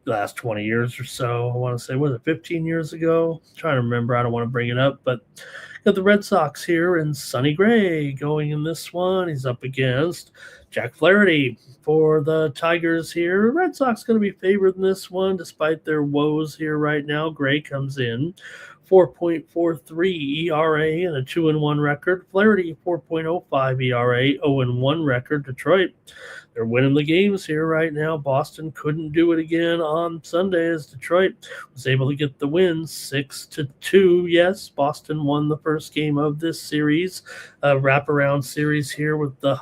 last 20 years or so. I want to say, was it 15 years ago? I'm trying to remember. I don't want to bring it up, but got the Red Sox here in Sonny Gray going in this one. He's up against Jack Flaherty for the Tigers here. Red Sox going to be favored in this one despite their woes here right now. Gray comes in 4.43 ERA and a 2-1 record. Flaherty 4.05 ERA, 0-1 record. Detroit, they're winning the games here right now. Boston couldn't do it again on Sunday as Detroit was able to get the win 6-2. Yes, Boston won the first game of this series, wraparound series here with the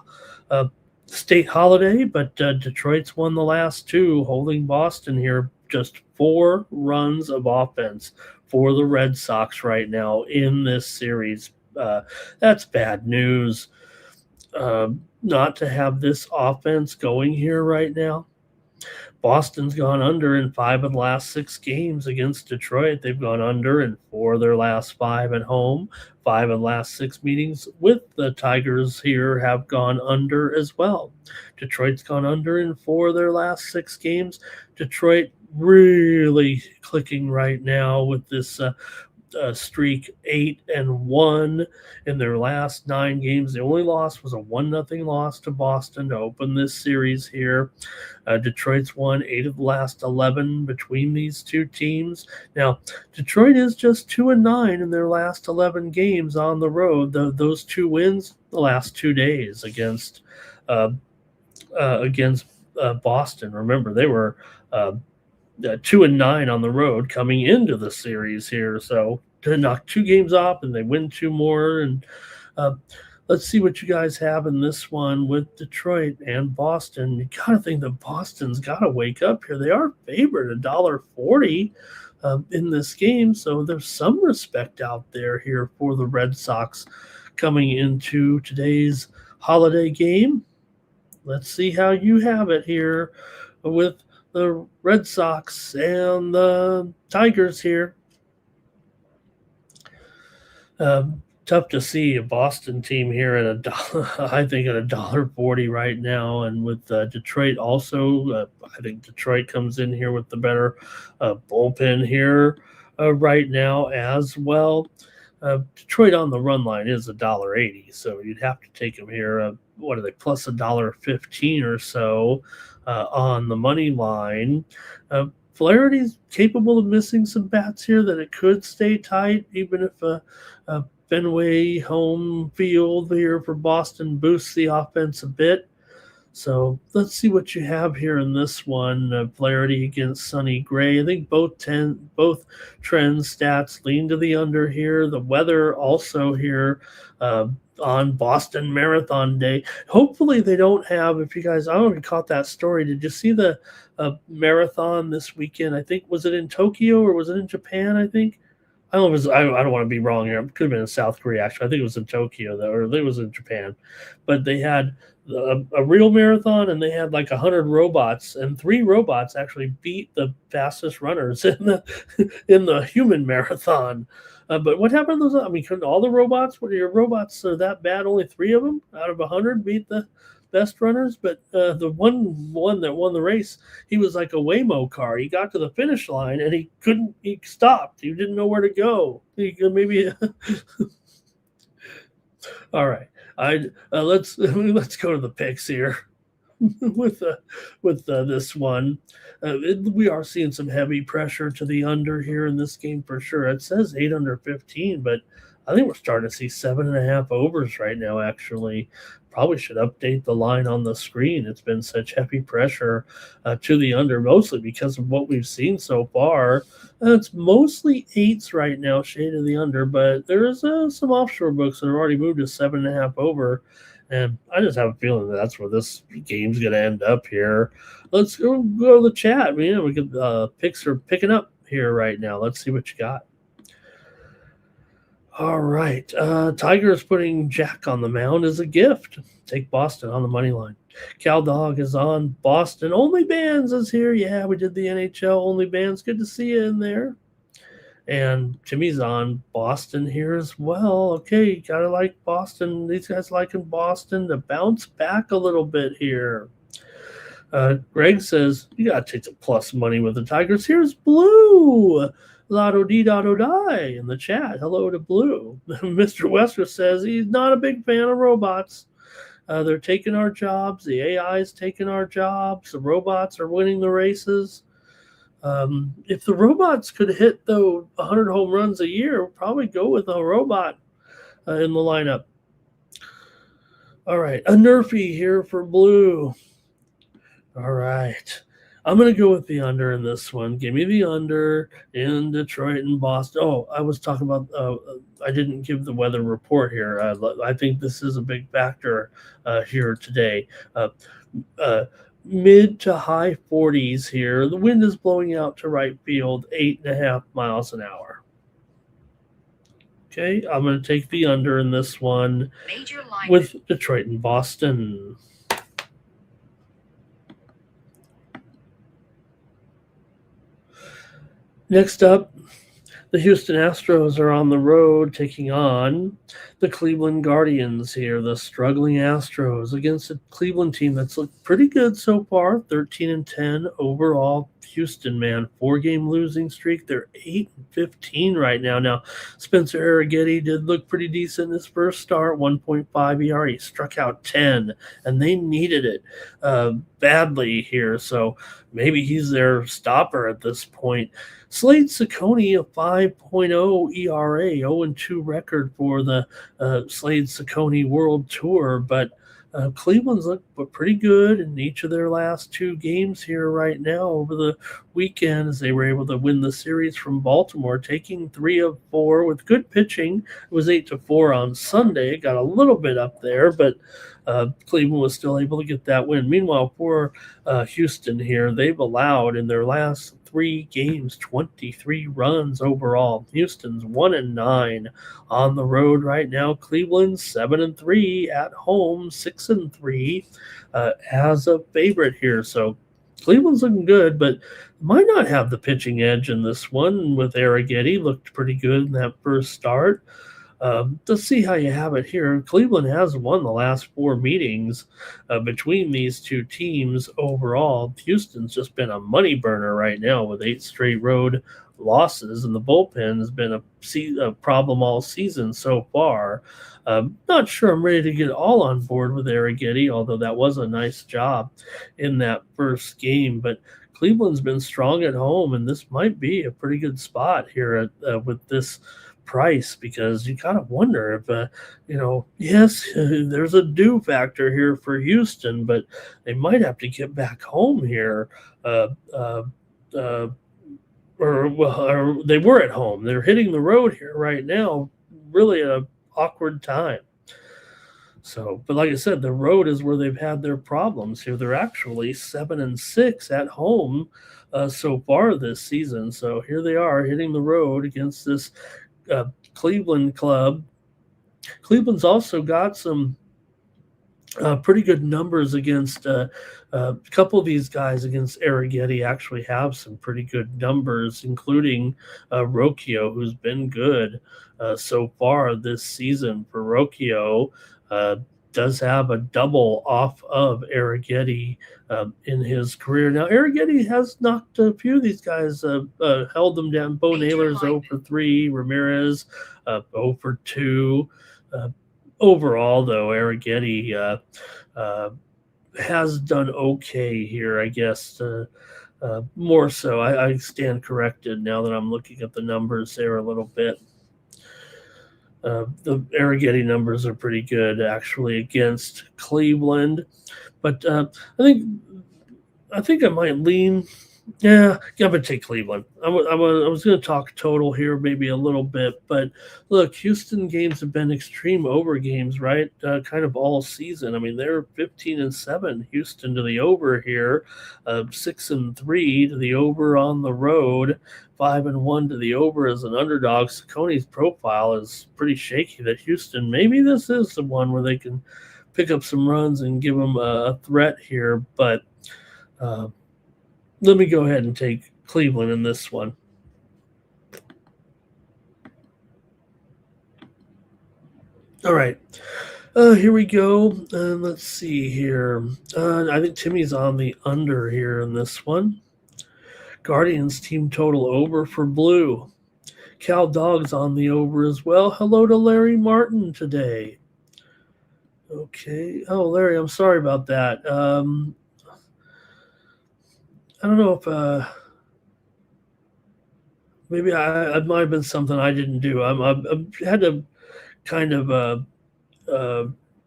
state holiday, but Detroit's won the last 2, holding Boston here just 4 runs of offense for the Red Sox right now in this series. That's bad news. Not to have this offense going here right now. Boston's gone under in 5 of the last 6 games against Detroit. They've gone under in 4 of their last 5 at home. 5 of the last 6 meetings with the Tigers here have gone under as well. Detroit's gone under in 4 of their last 6 games. Detroit really clicking right now with this streak 8-1 in their last 9 games. The only loss was a 1-0 loss to Boston to open this series here. Detroit's won 8 of the last 11 between these two teams. Now, Detroit is just 2-9 in their last 11 games on the road. Those 2 wins the last 2 days against Boston. Remember, they were 2-9 on the road coming into the series here. So to knock 2 games off and they win 2 more. And let's see what you guys have in this one with Detroit and Boston. You got to think that Boston's got to wake up here. They are favored $1.40 in this game. So there's some respect out there here for the Red Sox coming into today's holiday game. Let's see how you have it here with the Red Sox and the Tigers here. Tough to see a Boston team here at I think at $1.40 right now, and with Detroit also, I think Detroit comes in here with the better bullpen here right now as well. Detroit on the run line is $1.80, so you'd have to take them here. What are they, plus $1.15 or so on the money line. Flaherty's capable of missing some bats here that it could stay tight, even if Fenway home field here for Boston boosts the offense a bit. So let's see what you have here in this one. Flaherty against Sonny Gray. I think both trend stats lean to the under here. The weather also here on Boston Marathon Day. Hopefully they don't have, if you guys, I don't know if you caught that story. Did you see the marathon this weekend? I think, was it in Tokyo or was it in Japan, I think? I don't know if it was, I don't want to be wrong here. It could have been in South Korea, actually. I think it was in Tokyo, though, or it was in Japan. But they had a real marathon, and they had like 100 robots, and 3 robots actually beat the fastest runners in the human marathon. But what happened to those? I mean, couldn't all the robots? What are your robots are that bad? Only 3 of them out of 100 beat the best runners. But the one that won the race, he was like a Waymo car. He got to the finish line and he stopped. He didn't know where to go. He could maybe. All right. Let's go to the picks here with this one. We are seeing some heavy pressure to the under here in this game for sure. It says 8 under 15, but I think we're starting to see 7.5 overs right now, actually. Probably should update the line on the screen. It's been such heavy pressure to the under, mostly because of what we've seen so far. It's mostly 8s right now, shade of the under, but there is some offshore books that have already moved to 7.5 over. And I just have a feeling that that's where this game's going to end up here. Let's go to the chat. We picks are picking up here right now. Let's see what you got. All right. Tigers putting Jack on the mound as a gift. Take Boston on the money line. Cal Dog is on Boston. Only Bands is here. Yeah, we did the NHL Only Bands. Good to see you in there. And Jimmy's on Boston here as well. Okay, got to like Boston. These guys liking Boston to bounce back a little bit here. Greg says, you got to take the plus money with the Tigers. Here's Blue. Lotto dee dotto die in the chat. Hello to Blue. Mr. Wester says he's not a big fan of robots. They're taking our jobs. The AI is taking our jobs. The robots are winning the races. If the robots could hit, though, 100 home runs a year, we'll probably go with a robot in the lineup. All right. A Nerfy here for Blue. All right. I'm going to go with the under in this one. Give me the under in Detroit and Boston. Oh, I was talking about I didn't give the weather report here. I think this is a big factor here today. Mid to high 40s here. The wind is blowing out to right field, 8.5 miles an hour. Okay, I'm going to take the under in this one with Detroit and Boston. Next up, the Houston Astros are on the road taking on the Cleveland Guardians here, the struggling Astros against a Cleveland team that's looked pretty good so far, 13 and 10 overall. Houston, man, 4-game losing streak. They're 8 and 15 right now. Now, Spencer Arrighetti did look pretty decent in his first start, 1.5 ERA. He struck out 10, and they needed it badly here. So maybe he's their stopper at this point. Slade Ciccone, a 5.0 ERA, 0-2 record for the Slade Ciccone World Tour, but Cleveland's looked pretty good in each of their last 2 games here right now over the weekend as they were able to win the series from Baltimore, taking 3 of 4 with good pitching. It was 8-4 on Sunday. It got a little bit up there, but Cleveland was still able to get that win. Meanwhile, for Houston here, they've allowed in their last 3 games 23 runs overall. Houston's 1-9 on the road right now. Cleveland's 7-3 at home, 6-3 as a favorite here. So Cleveland's looking good, but might not have the pitching edge in this one. With Arrighetti, looked pretty good in that first start. Let's see how you have it here. Cleveland has won the last 4 meetings between these 2 teams overall. Houston's just been a money burner right now with 8 straight road losses, and the bullpen has been a problem all season so far. Not sure I'm ready to get all on board with Arrighetti, although that was a nice job in that first game. But Cleveland's been strong at home, and this might be a pretty good spot here with this price, because you kind of wonder if yes, there's a due factor here for Houston, but they might have to get back home here or they were at home. They're hitting the road here right now, really at an awkward time. So, but like I said, the road is where they've had their problems here. They're actually 7-6 at home so far this season. So here they are hitting the road against this Cleveland club. Cleveland's also got some pretty good numbers against a couple of these guys. Against Arrighetti actually have some pretty good numbers, including Rocchio, who's been good so far this season. For Rocchio, does have a double off of Arrighetti in his career. Now, Arrighetti has knocked a few of these guys, held them down. Bo Naylor's 0-3, Ramirez 0-2. Overall, though, Arrighetti has done okay here, I guess. More so. I stand corrected now that I'm looking at the numbers there a little bit. The Arrighetti numbers are pretty good, actually, against Cleveland. But I think I might lean. Yeah, I'm going to take Cleveland. I was going to talk total here maybe a little bit, but look, Houston games have been extreme over games, right? Kind of all season. I mean, they're 15-7, Houston to the over here, 6-3 to the over on the road, 5-1 to the over as an underdog. Ciccone's profile is pretty shaky. That Houston, maybe this is the one where they can pick up some runs and give them a threat here, but let me go ahead and take Cleveland in this one. All right. Here we go. Let's see here. I think Timmy's on the under here in this one. Guardians team total over for blue. Cal Dog's on the over as well. Hello to Larry Martin today. Okay. Oh, Larry, I'm sorry about that. I don't know if maybe it might have been something I didn't do. I had to kind of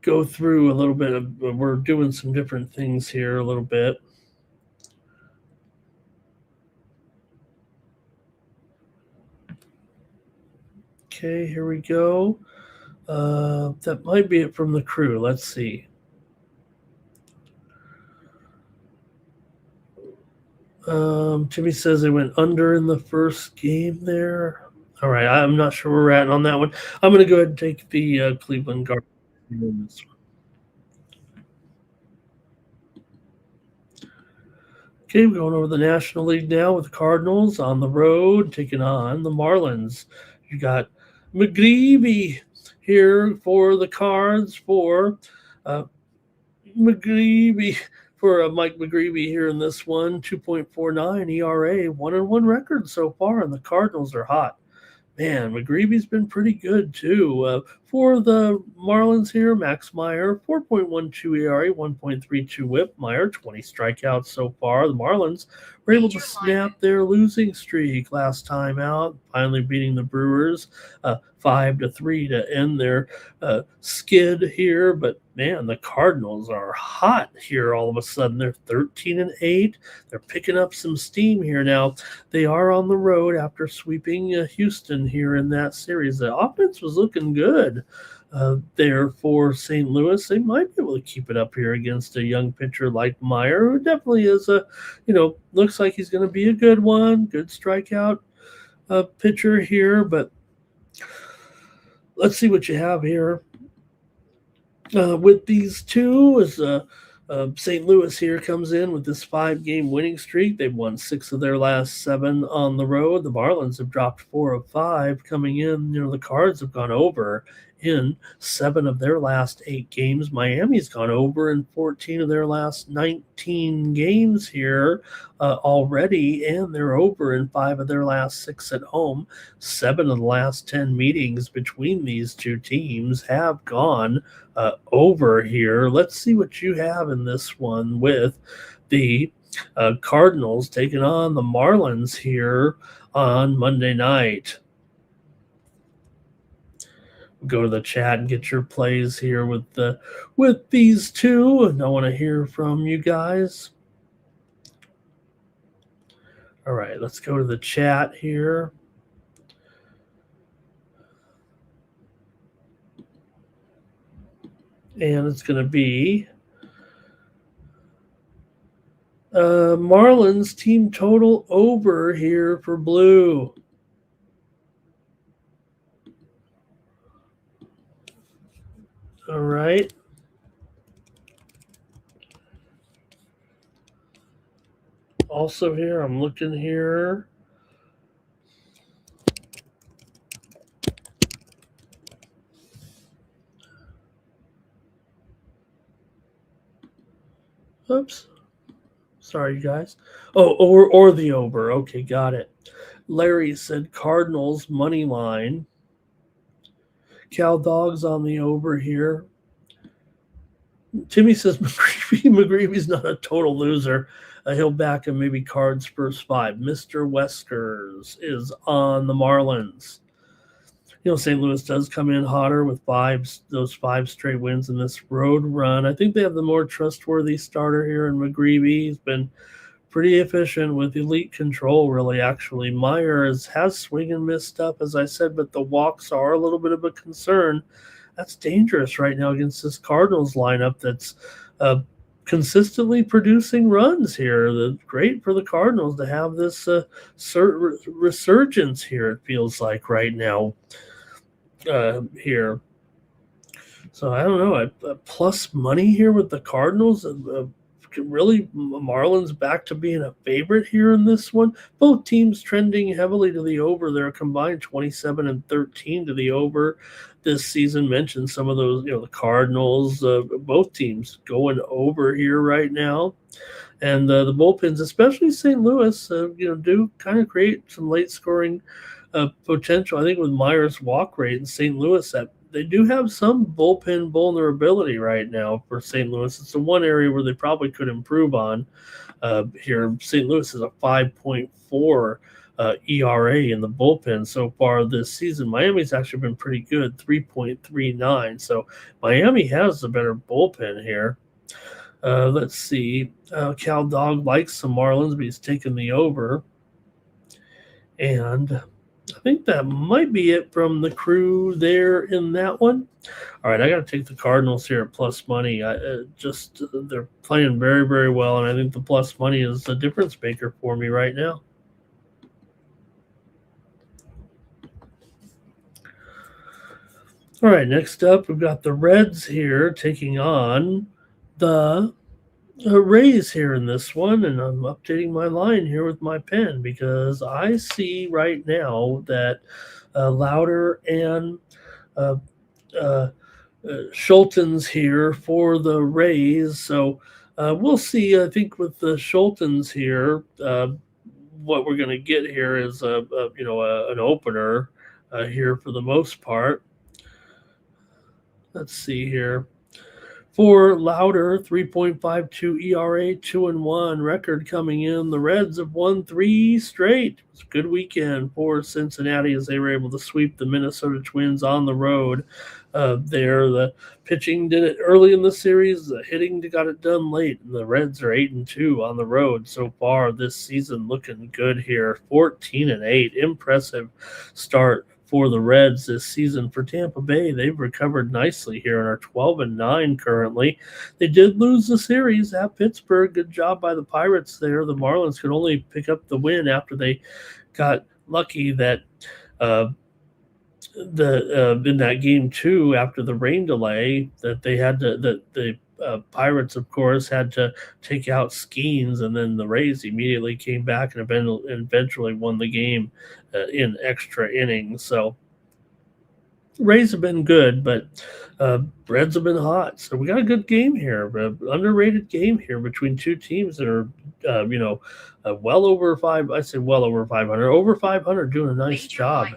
go through a little bit of. We're doing some different things here a little bit. Okay, here we go. That might be it from the crew. Let's see. Timmy says they went under in the first game there. All right, I'm not sure where we're at on that one. I'm going to go ahead and take the Cleveland Guardians. Okay, we're going over the National League now with the Cardinals on the road taking on the Marlins. You got McGreevy here for the Cards for uh, McGreevy for Mike McGreevy here in this one. 2.49 ERA, 1-1 record so far, and the Cardinals are hot. Man, McGreevy's been pretty good too. For the Marlins here, Max Meyer, 4.12 ERA, 1.32 whip. Meyer, 20 strikeouts so far. The Marlins were able to snap their losing streak last time out, finally beating the Brewers 5-3 to end their skid here. But man, the Cardinals are hot here all of a sudden. They're 13-8. They're picking up some steam here now. They are on the road after sweeping Houston here in that series. The offense was looking good there for St. Louis. They might be able to keep it up here against a young pitcher like Meyer, who definitely is looks like he's going to be a good one, good strikeout pitcher here. But let's see what you have here. With these two, as St. Louis here comes in with this 5-game winning streak. They've won 6 of their last 7 on the road. The Marlins have dropped 4 of 5 coming in. The Cards have gone over in 7 of their last 8 games. Miami's gone over in 14 of their last 19 games here already, and they're over in 5 of their last 6 at home. 7 of the last 10 meetings between these two teams have gone over here. Let's see what you have in this one with the Cardinals taking on the Marlins here on Monday night. Go to the chat and get your plays here with these two, and I want to hear from you guys. All right, let's go to the chat here. And it's going to be Marlins team total over here for blue. All right. Also here, I'm looking here. Oops. Sorry, you guys. Oh, or the over. Okay, got it. Larry said Cardinals money line. Cal Dogs on the over here. Timmy says McGreevy's not a total loser. He'll back him maybe Cards first 5. Mr. Weskers is on the Marlins. St. Louis does come in hotter with those 5 straight wins in this road run. I think they have the more trustworthy starter here in McGreevy. He's been pretty efficient with elite control, really, actually. Meyer has swing and miss stuff, as I said, but the walks are a little bit of a concern. That's dangerous right now against this Cardinals lineup that's consistently producing runs here. Great for the Cardinals to have this resurgence here, it feels like right now here. So I don't know, a plus money here with the Cardinals. Really, Marlins back to being a favorite here in this one. Both teams trending heavily to the over. They're combined 27 and 13 to the over this season. Mentioned some of those, the Cardinals, both teams going over here right now. And the bullpens, especially St. Louis, do kind of create some late scoring potential. I think with Meyer's walk rate in St. Louis, that they do have some bullpen vulnerability right now for St. Louis. It's the one area where they probably could improve on here. St. Louis is a 5.4 ERA in the bullpen so far this season. Miami's actually been pretty good, 3.39. So Miami has the better bullpen here. Let's see. Cal Dog likes some Marlins, but he's taking the over. And I think that might be it from the crew there in that one. All right, I got to take the Cardinals here at plus money. They're playing very, very well, and I think the plus money is a difference maker for me right now. All right, next up, we've got the Reds here taking on the Rays here in this one, and I'm updating my line here with my pen because I see right now that Louder and uh, uh, Schulten's here for the Rays. So we'll see. I think with the Schulten's here, what we're going to get here is an opener here for the most part. Let's see here. For Louder, 3.52 ERA, 2-1 record coming in. The Reds have won 3 straight. It's a good weekend for Cincinnati as they were able to sweep the Minnesota Twins on the road. There, the pitching did it early in the series. The hitting got it done late, and the Reds are 8-2 on the road so far this season. Looking good here, 14-8, impressive start for the Reds this season. For Tampa Bay, they've recovered nicely here and are 12-9 currently. They did lose the series at Pittsburgh. Good job by the Pirates there. The Marlins could only pick up the win after they got lucky that in that game 2 after the rain delay that they had to the Pirates, of course, had to take out Skeens, and then the Rays immediately came back and eventually won the game in extra innings. So Rays have been good, but Reds have been hot. So we got a good game here, underrated game here between two teams that are, well over five. I say well over 500, over 500, doing a nice job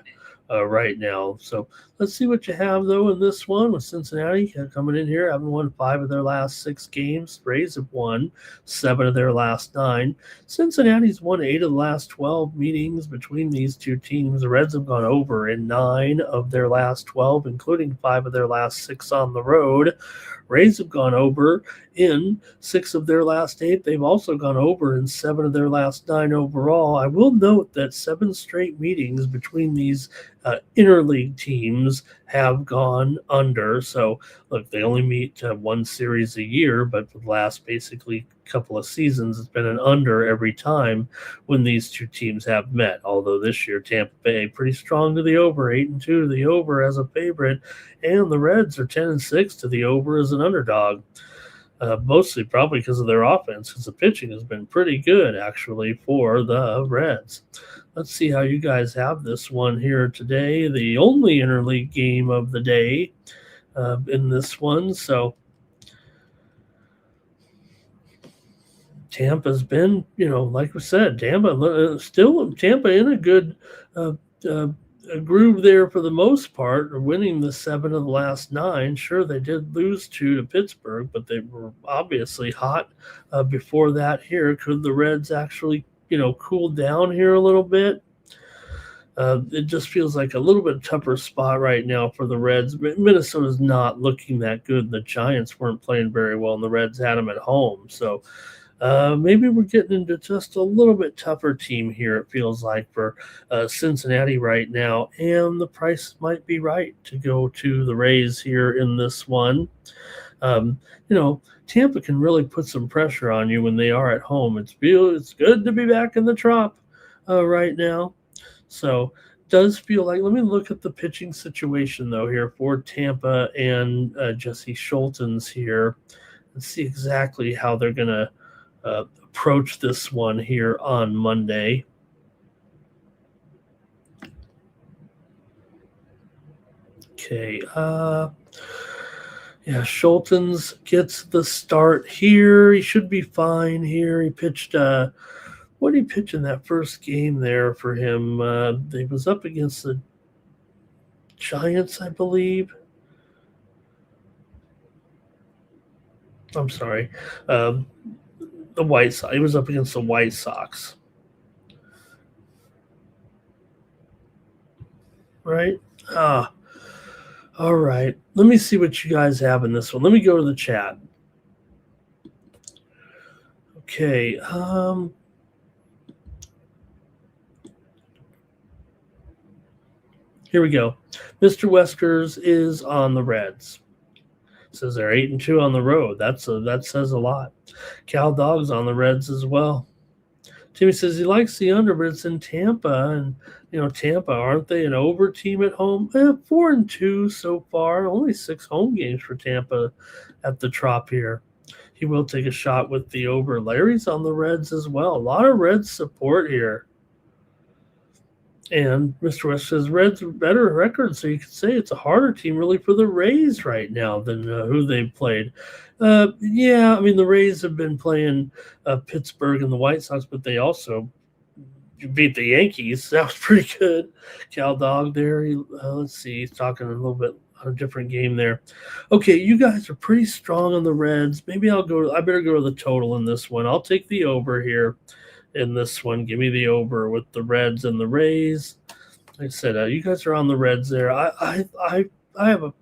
right now. So let's see what you have though in this one with Cincinnati coming in here, having won 5 of their last 6 games. Rays have won 7 of their last 9. Cincinnati's won 8 of the last 12 meetings between these two teams. The Reds have gone over in 9 of their last 12, including 5 of their last 6 on the road. Rays have gone over in 6 of their last 8. They've also gone over in 7 of their last 9 overall. I will note that 7 straight meetings between these interleague teams have gone under. So, look, they only meet 1 series a year, but for the last basically couple of seasons, it's been an under every time when these two teams have met. Although this year, Tampa Bay pretty strong to the over, 8-2 to the over as a favorite, and the Reds are 10-6 to the over as an underdog. Mostly probably because of their offense, because the pitching has been pretty good actually for the Reds. Let's see how you guys have this one here today. The only interleague game of the day in this one. So Tampa's been, like we said, Tampa in a good groove there for the most part, winning the 7 of the last 9. Sure, they did lose 2 to Pittsburgh, but they were obviously hot before that here. Could the Reds actually, cool down here a little bit? It just feels like a little bit tougher spot right now for the Reds. Minnesota's not looking that good. The Giants weren't playing very well, and the Reds had them at home. So maybe we're getting into just a little bit tougher team here, it feels like, for Cincinnati right now. And the price might be right to go to the Rays here in this one. Tampa can really put some pressure on you when they are at home. It's good to be back in the Trop right now. So does feel like, let me look at the pitching situation though here for Tampa and Jesse Schulten's here and see exactly how they're going to approach this one here on Monday. Okay. Schulten's gets the start here. He should be fine here. He pitched what did he pitch in that first game there for him? He was up against the Giants, I believe. I'm sorry. The White Sox. He was up against the White Sox. Right? All right. Let me see what you guys have in this one. Let me go to the chat. Okay. Here we go. Mr. Weskers is on the Reds. Says they're 8-2 on the road. That says a lot. Cal Dog's on the Reds as well. Timmy says he likes the under, but it's in Tampa, and Tampa, aren't they an over team at home? 4-2 so far. Only 6 home games for Tampa at the Trop here. he will take a shot with the over. Larry's on the Reds as well. A lot of Reds support here. And Mr. West says Reds better record, so you could say it's a harder team really for the Rays right now than who they've played. Yeah, I mean the Rays have been playing Pittsburgh and the White Sox, but they also beat the Yankees. That was pretty good. Cal Dog there. Let's see, he's talking a little bit on a different game there. Okay, you guys are pretty strong on the Reds. Maybe I better go to the total in this one. I'll take the over here. In this one, give me the over with the Reds and the Rays. Like I said, you guys are on the Reds there. I have a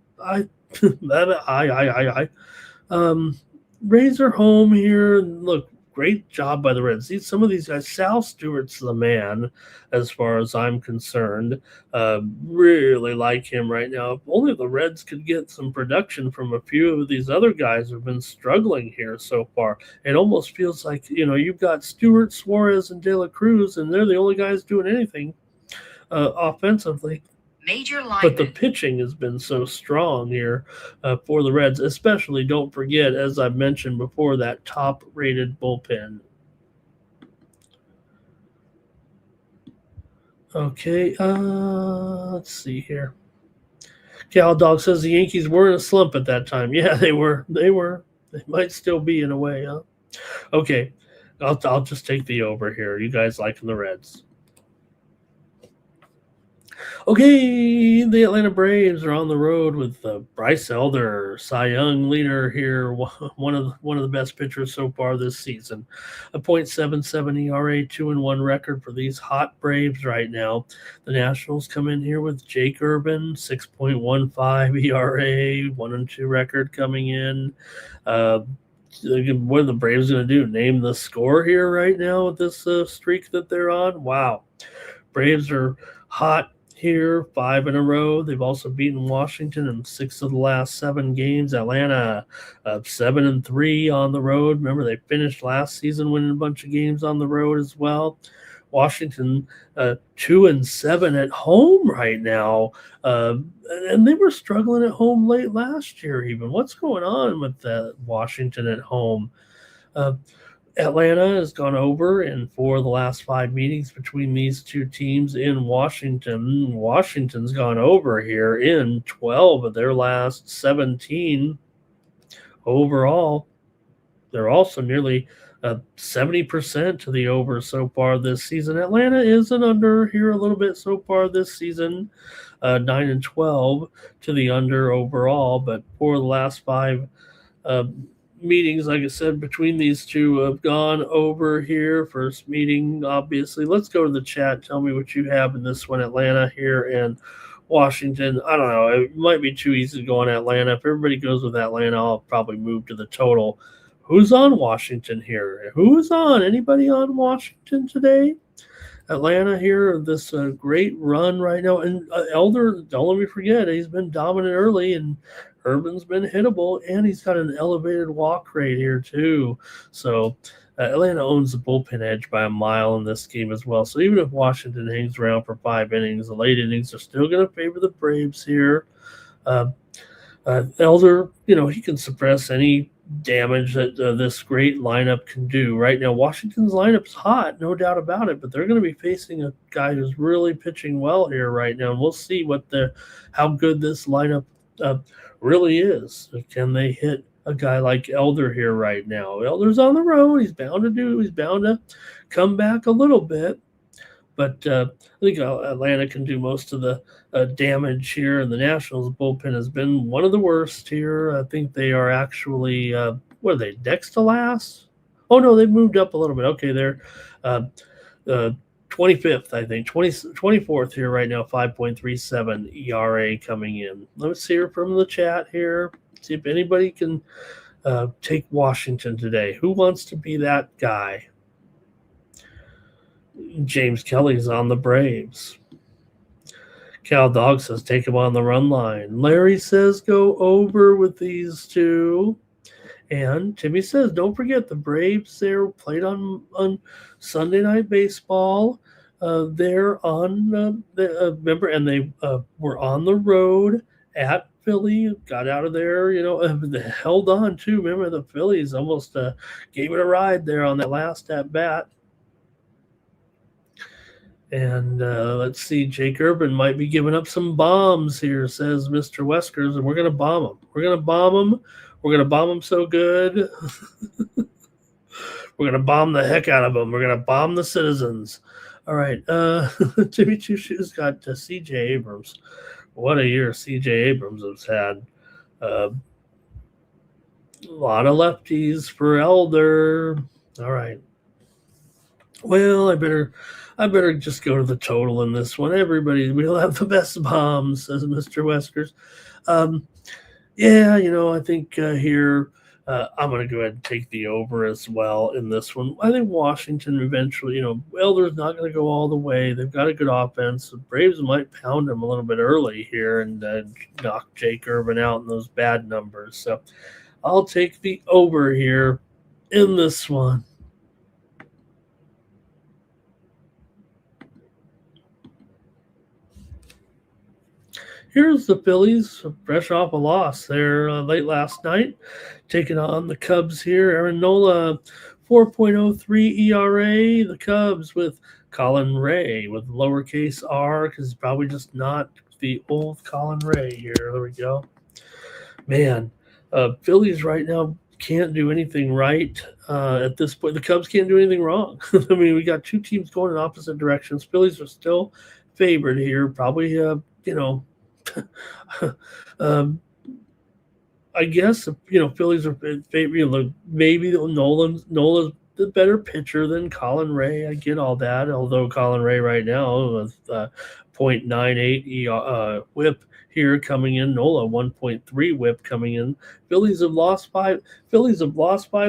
Rays are home here. Look, great job by the Reds. Some of these guys, Sal Stewart's the man, as far as I'm concerned. Really like him right now. If only the Reds could get some production from a few of these other guys who've been struggling here so far. It almost feels like, you've got Stewart, Suarez, and De La Cruz, and they're the only guys doing anything offensively. But the pitching has been so strong here for the Reds, especially, don't forget, as I've mentioned before, that top-rated bullpen. Okay, let's see here. Cal Dog says the Yankees were in a slump at that time. Yeah, they were. They might still be in a way, huh? Okay, I'll just take the over here. You guys liking the Reds? Okay, the Atlanta Braves are on the road with Bryce Elder, Cy Young leader here, one of the best pitchers so far this season. A .77 ERA, 2-1 record for these hot Braves right now. The Nationals come in here with Jake Urban, 6.15 ERA, 1-2 record coming in. What are the Braves going to do? Name the score here right now with this streak that they're on? Wow. Braves are hot here, 5 in a row. They've also beaten Washington in 6 of the last 7 games. Atlanta 7-3 on the road. Remember, they finished last season winning a bunch of games on the road as well. Washington 2-7 at home right now, and they were struggling at home late last year. Even what's going on with Washington at home? Atlanta has gone over in 4 of the last 5 meetings between these two teams in Washington. Washington's gone over here in 12 of their last 17 overall. They're also nearly 70% to the over so far this season. Atlanta is an under here a little bit so far this season, 9-12 to the under overall, but 4 of the last 5 meetings, like I said, between these two have gone over here. First meeting, obviously. Let's go to the chat. Tell me what you have in this one. Atlanta here and Washington. I don't know. It might be too easy to go on Atlanta. If everybody goes with Atlanta, I'll probably move to the total. Who's on Washington here? Who's on? Anybody on Washington today? Atlanta here, this great run right now. And Elder, don't let me forget, he's been dominant early, and Urban's been hittable, and he's got an elevated walk rate here too. So Atlanta owns the bullpen edge by a mile in this game as well. So even if Washington hangs around for 5 innings, the late innings are still going to favor the Braves here. Elder, he can suppress any damage that this great lineup can do. Right now, Washington's lineup's hot, no doubt about it, but they're going to be facing a guy who's really pitching well here right now, and we'll see how good this lineup really is. Can they hit a guy like Elder here right now? Elder's on the road. He's bound to come back a little bit, but I think Atlanta can do most of the damage here, and the Nationals bullpen has been one of the worst here. I think they are actually, what are they, next to last? Oh, no, they've moved up a little bit. Okay, they're 25th, I think, 24th here right now, 5.37 ERA coming in. Let's hear from the chat here, see if anybody can take Washington today. Who wants to be that guy? James Kelly's on the Braves. Cal Dog says take him on the run line. Larry says go over with these two. And Timmy says don't forget the Braves there played on Sunday Night Baseball. They're on remember, and they were on the road at Philly got out of there, they held on too. Remember, the Phillies almost gave it a ride there on that last at bat. And let's see, Jake Urban might be giving up some bombs here, says Mr. Weskers, and we're going to bomb them. We're going to bomb them. We're going to bomb them so good. We're going to bomb the heck out of them. We're going to bomb the citizens. All right. Jimmy Two Shoes got C.J. Abrams. What a year C.J. Abrams has had. A lot of lefties for Elder. All right. Well, I better just go to the total in this one. Everybody, we'll have the best bombs, says Mr. Weskers. Yeah, I think here I'm going to go ahead and take the over as well in this one. I think Washington eventually, Elder's not going to go all the way. They've got a good offense. The Braves might pound them a little bit early here and knock Jake Urban out in those bad numbers. So I'll take the over here in this one. Here's the Phillies, fresh off a loss there late last night, taking on the Cubs here. Aaron Nola, 4.03 ERA. The Cubs with Colin Ray with lowercase r, because he's probably just not the old Colin Ray here. There we go. Man, Phillies right now can't do anything right at this point. The Cubs can't do anything wrong. I mean, we got two teams going in opposite directions. Phillies are still favored here, probably, I guess Phillies are favorite. Maybe Nola's the better pitcher than Colin Ray. I get all that. Although Colin Ray right now with 0.98 WHIP here coming in. Nola 1.3 WHIP coming in. Phillies have lost five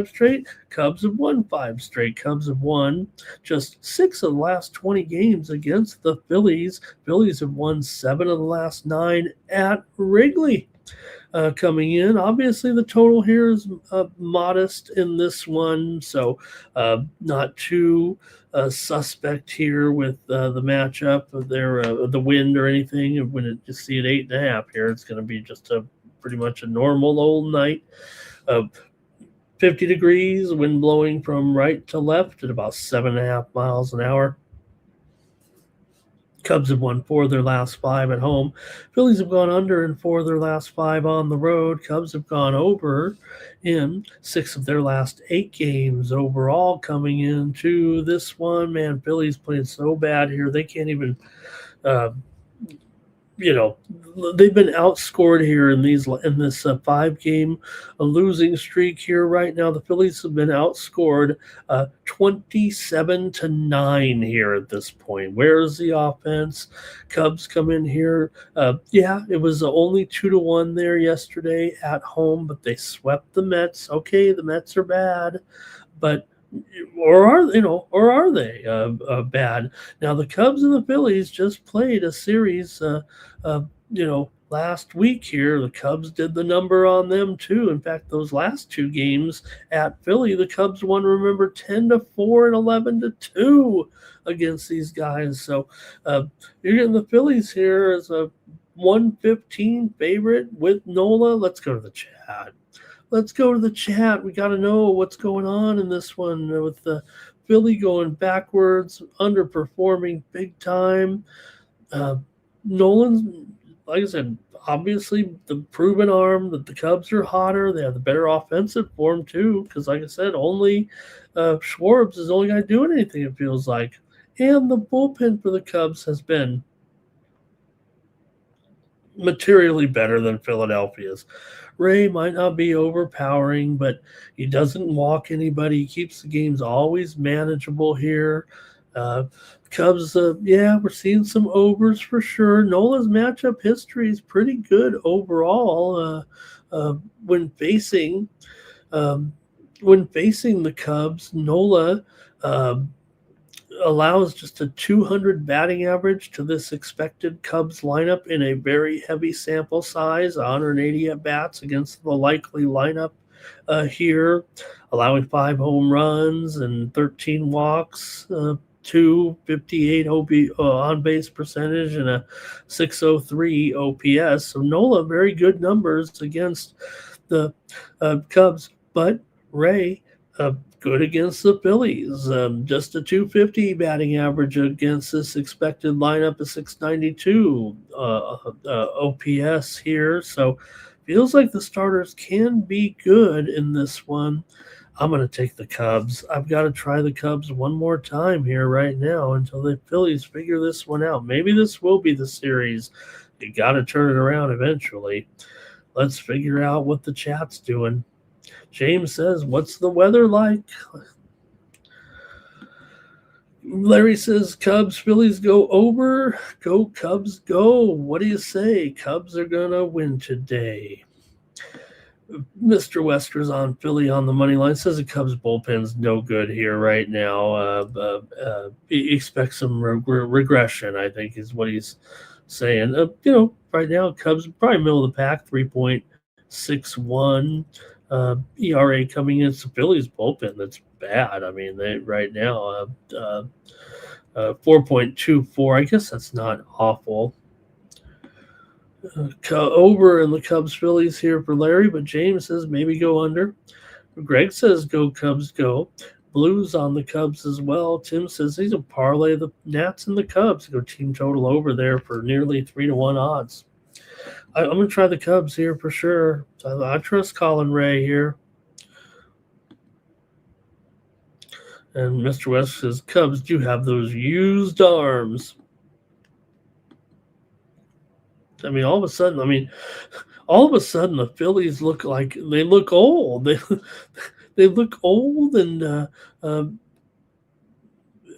straight. Cubs have won 5 straight. Cubs have won just 6 of the last 20 games against the Phillies. Phillies have won 7 of the last 9 at Wrigley. Coming in. Obviously, the total here is modest in this one, so not too suspect here with the matchup of the wind or anything. When it just see it 8.5 here, it's going to be just pretty much a normal old night. 50 degrees, wind blowing from right to left at about 7.5 miles an hour. Cubs have won 4 of their last 5 at home. Phillies have gone under in 4 of their last 5 on the road. Cubs have gone over in 6 of their last 8 games overall coming into this one. Man, Phillies playing so bad here. They can't even they've been outscored here in this 5-game losing streak here right now. The Phillies have been outscored 27-9 here at this point. Where's the offense? Cubs come in here. It was only 2-1 there yesterday at home, but they swept the Mets. Okay, the Mets are bad, but or are they bad? Now the Cubs and the Phillies just played a series. Last week here, the Cubs did the number on them too. In fact, those last 2 games at Philly, the Cubs won. Remember, 10-4 and 11-2 against these guys. So you're getting the Phillies here as a 115 favorite with Nola. Let's go to the chat. We got to know what's going on in this one with the Philly going backwards, underperforming big time. Nolan's, like I said, obviously the proven arm that the Cubs are hotter. They have the better offensive form too, because like I said, only Schwartz is the only guy doing anything, it feels like. And the bullpen for the Cubs has been materially better than Philadelphia's. Ray might not be overpowering, but he doesn't walk anybody. He keeps the games always manageable here. Cubs, we're seeing some overs for sure. Nola's matchup history is pretty good overall. When facing the Cubs, Nola allows just a 200 batting average to this expected Cubs lineup in a very heavy sample size, 180 at-bats against the likely lineup here, allowing 5 home runs and 13 walks .258 on base percentage and a .603 OPS. So Nola, very good numbers against the Cubs, but Ray, good against the Phillies. Just a .250 batting average against this expected lineup of .692 OPS here. So feels like the starters can be good in this one. I'm going to take the Cubs. I've got to try the Cubs one more time here right now until the Phillies figure this one out. Maybe this will be the series. You got to turn it around eventually. Let's figure out what the chat's doing. James says, what's the weather like? Larry says, Cubs, Phillies go over. Go, Cubs, go. What do you say? Cubs are going to win today. Mr. Wester's on Philly on the money line. Says the Cubs bullpen's no good here right now. He expects some regression, I think, is what he's saying. Right now, Cubs probably middle of the pack, 3.61 ERA coming in. It's the Phillies bullpen that's bad. I mean, they right now 4.24. I guess that's not awful. Over in the Cubs Phillies here for Larry, but James says maybe go under. Greg says go Cubs go. Blues on the Cubs as well. Tim says he's a parlay the Nats and the Cubs. Go team total over there for nearly 3-1 odds. I'm going to try the Cubs here for sure. I trust Colin Ray here. And Mr. West says Cubs do have those used arms. I mean, all of a sudden, the Phillies look like they look old. They look old, and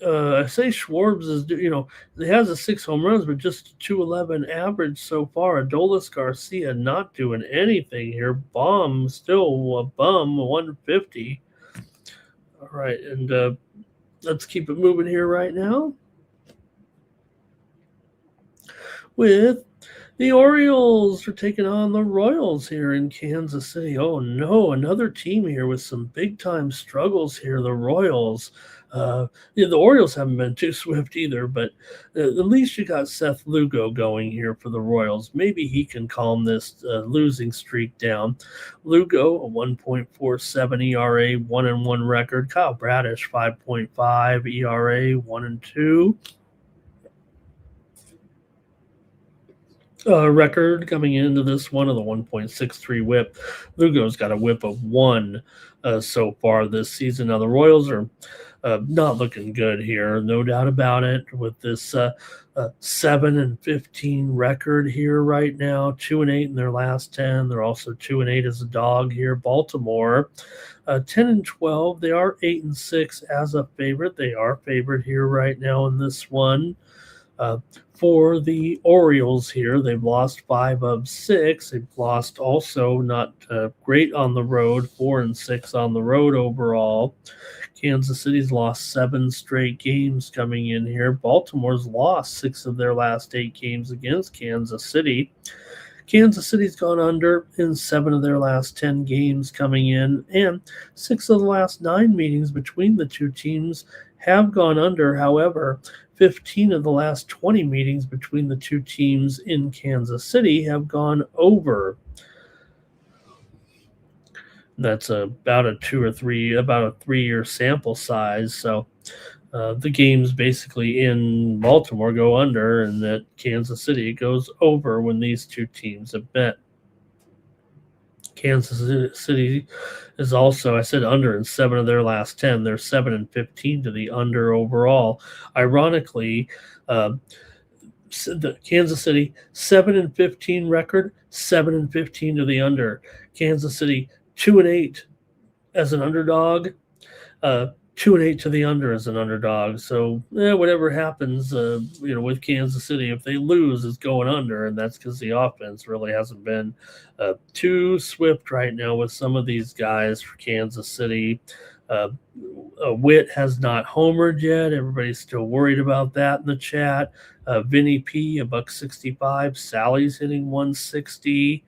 I say Schwartz is, he has a 6 home runs, but just 211 average so far. Adolis Garcia not doing anything here. Baum still a bum, 150. All right, and let's keep it moving here right now with the Orioles are taking on the Royals here in Kansas City. Oh, no, another team here with some big-time struggles here, the Royals. The Orioles haven't been too swift either, but at least you got Seth Lugo going here for the Royals. Maybe he can calm this losing streak down. Lugo, a 1.47 ERA, 1-1 record. Kyle Bradish, 5.5 ERA, 1-2. Record coming into this one of the 1.63 whip. Lugo's got a whip of 1 so far this season. Now the Royals are not looking good here, no doubt about it, with this 7-15 record here right now, 2-8 in their last 10. They're also 2-8 as a dog here. Baltimore, 10-12. They are 8-6 as a favorite. They are favored here right now in this one. For the Orioles here, they've lost 5 of 6. They've lost also not great on the road, 4-6 on the road overall. Kansas City's lost 7 straight games coming in here. Baltimore's lost 6 of their last 8 games against Kansas City. Kansas City's gone under in 7 of their last 10 games coming in, and 6 of the last 9 meetings between the two teams have gone under. However, 15 of the last 20 meetings between the two teams in Kansas City have gone over. That's about a 3-year sample size. So the games basically in Baltimore go under, and that Kansas City goes over when these two teams have met. Kansas City is also, I said under in 7 of their last 10. They're 7-15 to the under overall. Ironically, the Kansas City 7-15 record, 7-15 to the under. Kansas City 2-8 as an underdog, 2-8 to the under as an underdog. So whatever happens, with Kansas City, if they lose, it's going under, and that's because the offense really hasn't been too swift right now with some of these guys for Kansas City. Witt has not homered yet. Everybody's still worried about that in the chat. Vinny P, $165. Sally's hitting 160.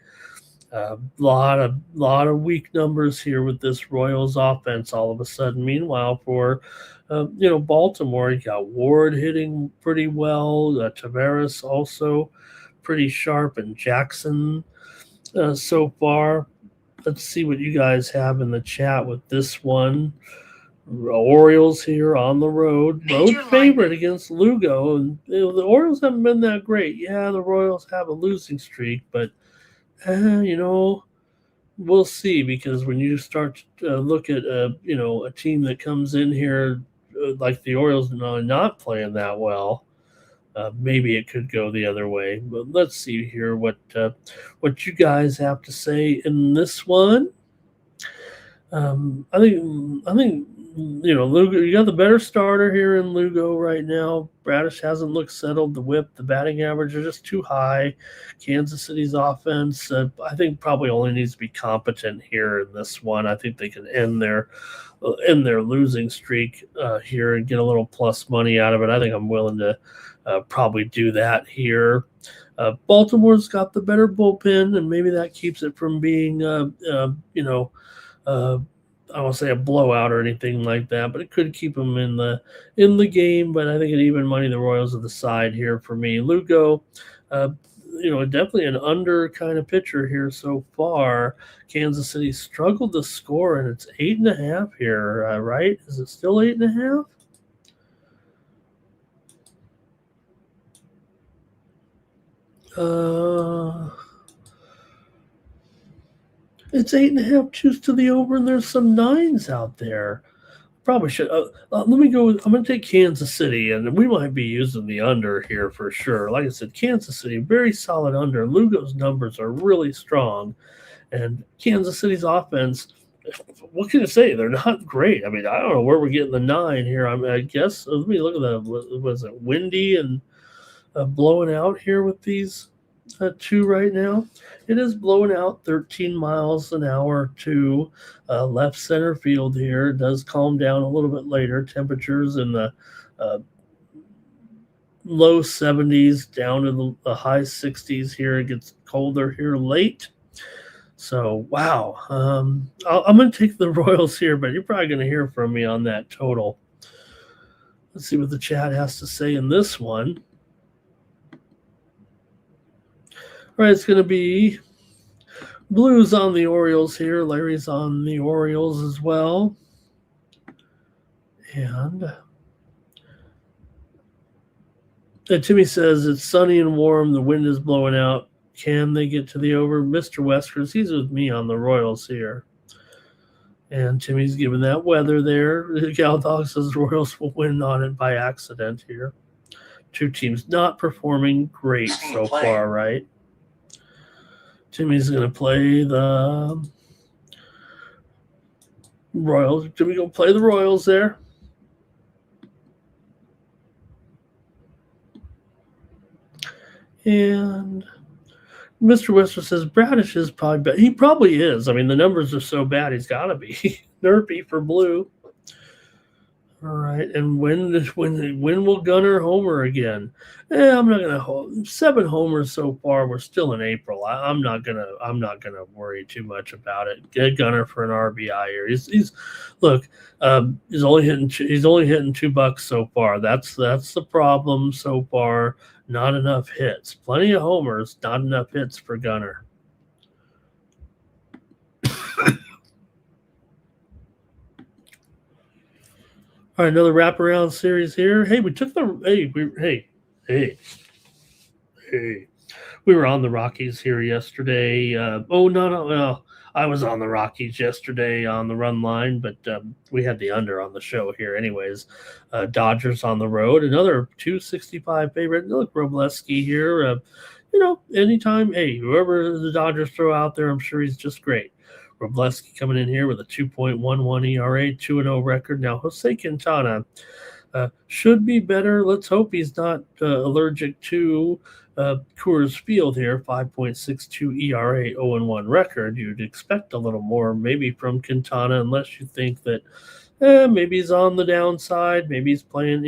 Lot of weak numbers here with this Royals offense. All of a sudden, meanwhile, for Baltimore, you got Ward hitting pretty well. Tavares also pretty sharp, and Jackson so far. Let's see what you guys have in the chat with this one. Orioles here on the road favorite against Lugo, and the Orioles haven't been that great. Yeah, the Royals have a losing streak, but we'll see, because when you start to look at a team that comes in here like the Orioles not playing that well, maybe it could go the other way. But let's see here what you guys have to say in this one. I think Lugo, you got the better starter here in Lugo right now. Bradish hasn't looked settled. The whip, the batting average are just too high. Kansas City's offense, I think, probably only needs to be competent here in this one. I think they can end their losing streak here and get a little plus money out of it. I think I'm willing to probably do that here. Baltimore's got the better bullpen, and maybe that keeps it from being I won't say a blowout or anything like that, but it could keep them in the game. But I think it even money the Royals are the side here for me. Lugo, definitely an under kind of pitcher here so far. Kansas City struggled to score, and it's 8.5 here, right? Is it still 8.5? It's 8.5. Choose to the over, and there's some 9s out there. Probably should. Let me go. I'm going to take Kansas City, and we might be using the under here for sure. Like I said, Kansas City, very solid under. Lugo's numbers are really strong, and Kansas City's offense, what can I say? They're not great. I mean, I don't know where we're getting the 9 here. I guess, let me look at that. Was it windy and blowing out here with these 2 right now? It is blowing out 13 miles an hour to left center field here. It does calm down a little bit later. Temperatures in the low 70s down to the high 60s here. It gets colder here late. So, wow. I'm going to take the Royals here, but you're probably going to hear from me on that total. Let's see what the chat has to say in this one. All right, it's going to be Blues on the Orioles here. Larry's on the Orioles as well. And Timmy says it's sunny and warm. The wind is blowing out. Can they get to the over? Mr. Weskers, he's with me on the Royals here. And Timmy's giving that weather there. Gal Dog says the Royals will win on it by accident here. 2 teams not performing great so far, right? Timmy's going to play the Royals. Timmy going to play the Royals there. And Mr. Wester says Bradish is probably bad. He probably is. I mean, the numbers are so bad, he's got to be. Nerpy for blue. All right, and when will Gunnar homer again? I'm not gonna 7 homers so far. We're still in April. I'm not gonna worry too much about it. Get Gunnar for an RBI here. He's only hitting $2 so far. That's the problem so far. Not enough hits. Plenty of homers, not enough hits for Gunnar. All right, another wraparound series here. Hey, we took the we were on the Rockies here yesterday. I was on the Rockies yesterday on the run line, but we had the under on the show here anyways. Dodgers on the road, another 265 favorite. Look, Robleski here. Anytime, whoever the Dodgers throw out there, I'm sure he's just great. Robleski coming in here with a 2.11 ERA, 2-0 record. Now, Jose Quintana should be better. Let's hope he's not allergic to Coors Field here, 5.62 ERA, 0-1 record. You'd expect a little more maybe from Quintana, unless you think that maybe he's on the downside. Maybe he's playing,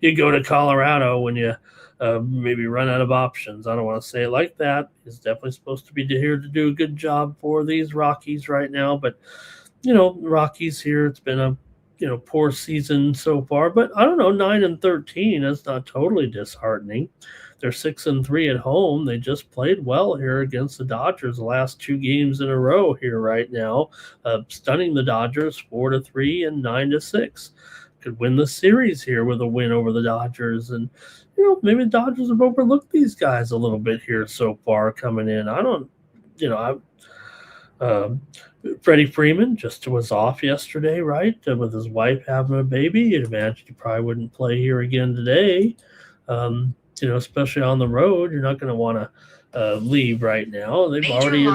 you go to Colorado when you maybe run out of options. I don't want to say it like that. He's definitely supposed to be here to do a good job for these Rockies right now. But, Rockies here, it's been a, poor season so far. But I don't know, 9-13. That's not totally disheartening. They're 6-3 at home. They just played well here against the Dodgers the last 2 games in a row here right now, stunning the Dodgers 4-3 and 9-6. Could win the series here with a win over the Dodgers, and maybe the Dodgers have overlooked these guys a little bit here so far coming in. I don't, Freddie Freeman just was off yesterday, right, with his wife having a baby. You'd imagine he probably wouldn't play here again today. Especially on the road, you're not going to want to leave right now. They've already,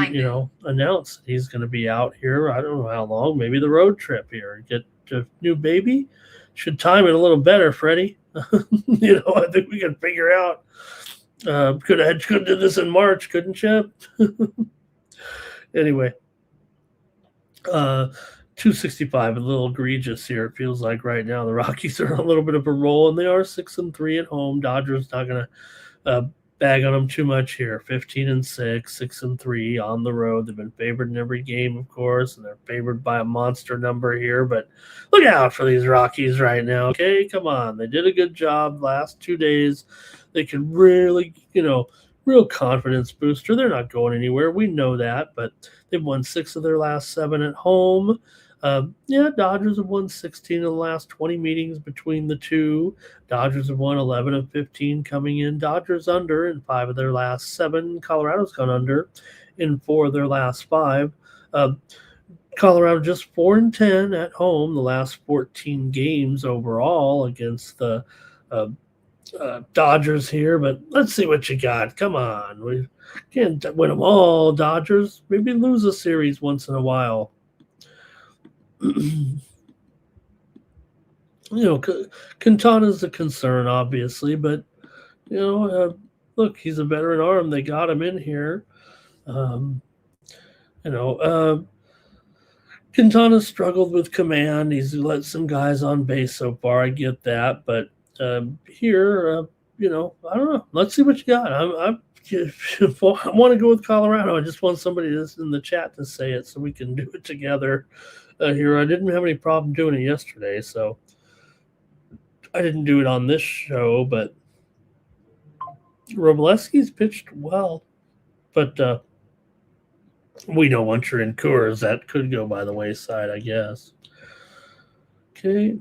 announced he's going to be out here. I don't know how long, maybe the road trip here. Get a new baby. Should time it a little better, Freddie. I think we can figure out. Could have did this in March, couldn't you? Anyway, 265, a little egregious here. It feels like right now the Rockies are on a little bit of a roll, and they are 6-3 at home. Dodgers not going to bag on them too much here. 15-6, 6-3 on the road. They've been favored in every game, of course, and they're favored by a monster number here. But look out for these Rockies right now. Okay, come on. They did a good job last 2 days. They can really, real confidence booster. They're not going anywhere. We know that, but they've won 6 of their last 7 at home. Dodgers have won 16 of the last 20 meetings between the two. Dodgers have won 11 of 15 coming in. Dodgers under in 5 of their last 7. Colorado's gone under in 4 of their last 5. Colorado just 4-10 at home the last 14 games overall against the Dodgers here. But let's see what you got. Come on. We can't win them all, Dodgers. Maybe lose a series once in a while. Quintana's a concern, obviously, but look, he's a veteran arm. They got him in here. Quintana's struggled with command. He's let some guys on base so far. I get that, but here, I don't know. Let's see what you got. I want to go with Colorado. I just want somebody that's in the chat to say it so we can do it together. Here, I didn't have any problem doing it yesterday, so I didn't do it on this show, but Robleski's pitched well, but we know once you're in Coors, that could go by the wayside, I guess. Okay.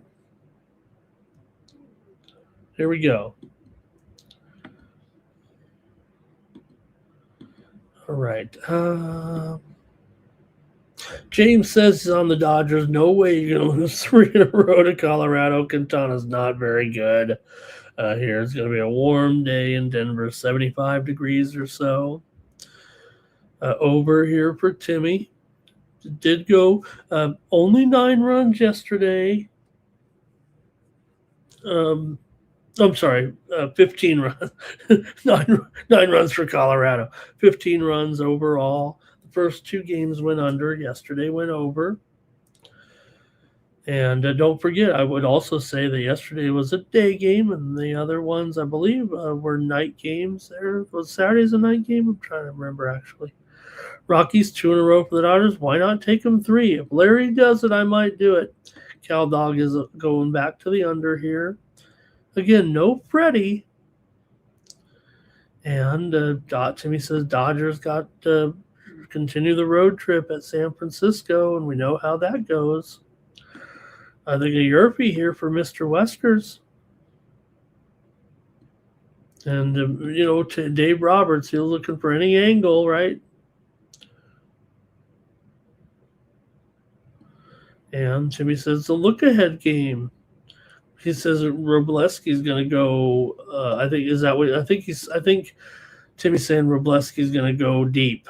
Here we go. All right. James says he's on the Dodgers. No way you're going to lose 3 in a row to Colorado. Quintana's not very good. Here it's going to be a warm day in Denver, 75 degrees or so. Over here for Timmy. Did go only 9 runs yesterday. I'm sorry, 15 runs. 9 runs for Colorado. 15 runs overall. The first 2 games went under. Yesterday went over. And don't forget, I would also say that yesterday was a day game, and the other ones, I believe, were night games. There was Saturday's a night game. I'm trying to remember, actually. Rockies 2 in a row for the Dodgers. Why not take them 3? If Larry does it, I might do it. Cal Dog is going back to the under here. Again, no Freddie. And Timmy says Dodgers got to continue the road trip at San Francisco, and we know how that goes. I think a Yerfie here for Mr. Westers. And, to Dave Roberts, he was looking for any angle, right? And Timmy says it's a look-ahead game. He says Robleski's going to go. I think Timmy's saying Robleski's going to go deep,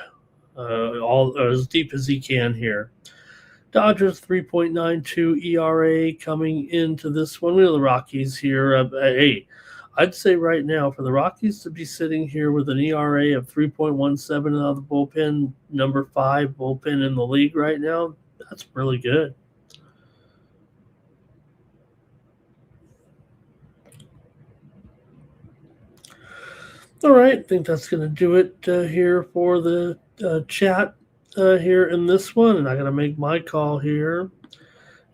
as deep as he can here. Dodgers 3.92 ERA coming into this one. We know the Rockies here. I'd say right now for the Rockies to be sitting here with an ERA of 3.17 out of the bullpen, number 5 bullpen in the league right now, that's really good. All right, I think that's going to do it here for the chat here in this one. And I got to make my call here.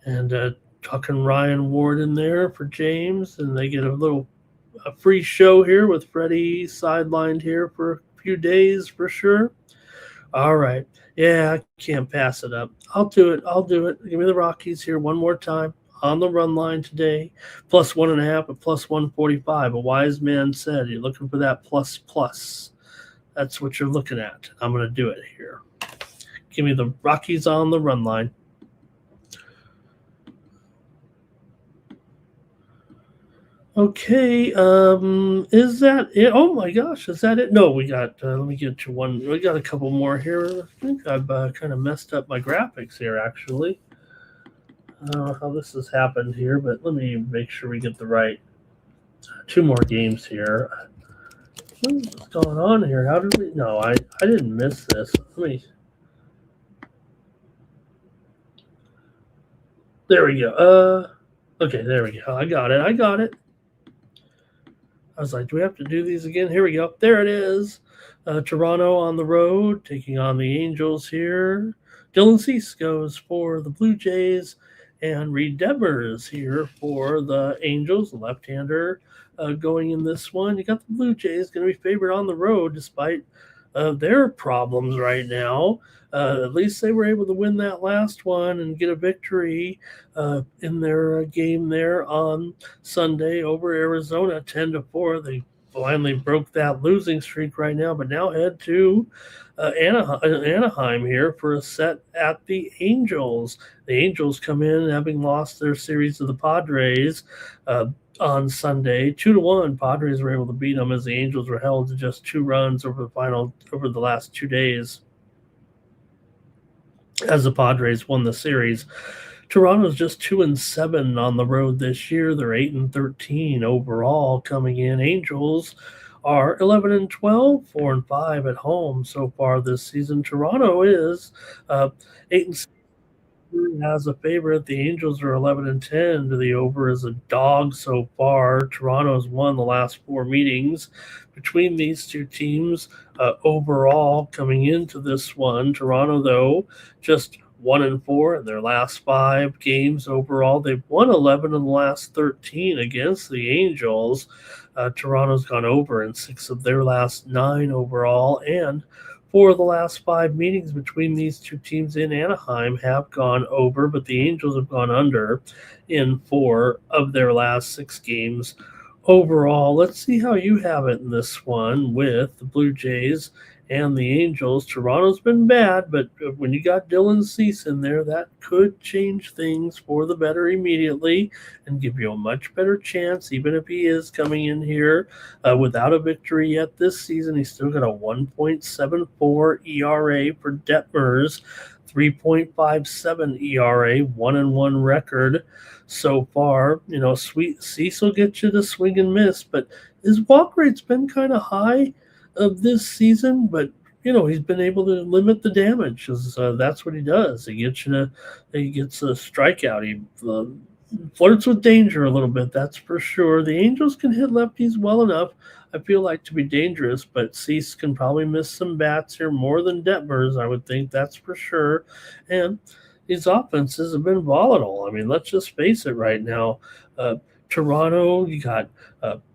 And talking Ryan Ward in there for James. And they get a free show here with Freddie sidelined here for a few days for sure. All right. Yeah, I can't pass it up. I'll do it. I'll do it. Give me the Rockies here one more time on the run line today. Plus 1.5 at plus 145. A wise man said you're looking for that plus plus. That's what you're looking at. I'm going to do it here. Give me the Rockies on the run line. Okay, is that it? Oh my gosh, is that it? No, we got, let me get to one. We got a couple more here. I think I've kind of messed up my graphics here, actually. I don't know how this has happened here, but let me make sure we get the right two more games here. What's going on here? How did we? No, I didn't miss this. Let me. There we go. Okay, there we go. I got it. I was like, do we have to do these again? Here we go. There it is. Toronto on the road, taking on the Angels here. Dylan Cease goes for the Blue Jays, and Reed Detmers here for the Angels, the left-hander going in this one. You got the Blue Jays going to be favored on the road despite their problems right now. At least they were able to win that last one and get a victory in their game there on Sunday over Arizona, 10-4. They finally broke that losing streak right now, but now head to Anaheim here for a set at the Angels. The Angels come in having lost their series to the Padres on Sunday, 2-1. Padres were able to beat them as the Angels were held to just 2 runs over the last 2 days as the Padres won the series. Toronto's just 2-7 on the road this year. They're 8-13 overall coming in. Angels are 11-12, 4-5 at home so far this season. Toronto is 8-6 as a favorite. The Angels are 11-10 to the over as a dog so far. Toronto's won the last 4 meetings between these two teams overall coming into this one. Toronto, though, just 1-4 in their last 5 games overall. They've won 11 of the last 13 against the Angels. Toronto's gone over in 6 of their last 9 overall, and 4 of the last 5 meetings between these two teams in Anaheim have gone over, but the Angels have gone under in 4 of their last 6 games overall. Let's see how you have it in this one with the Blue Jays and the Angels. Toronto's been bad, but when you got Dylan Cease in there, that could change things for the better immediately and give you a much better chance, even if he is coming in here without a victory yet this season. He's still got a 1.74 ERA for Detmers, 3.57 ERA, 1-1 record so far. You know, Sweet Cease will get you to swing and miss, but his walk rate's been kind of high of this season, but you know he's been able to limit the damage because that's what he does. He gets a strikeout. He flirts with danger a little bit, that's for sure. The Angels can hit lefties well enough, I feel like, to be dangerous, but Cease can probably miss some bats here more than Detmers, I would think, that's for sure. And these offenses have been volatile. I mean, let's just face it right now. Toronto, you got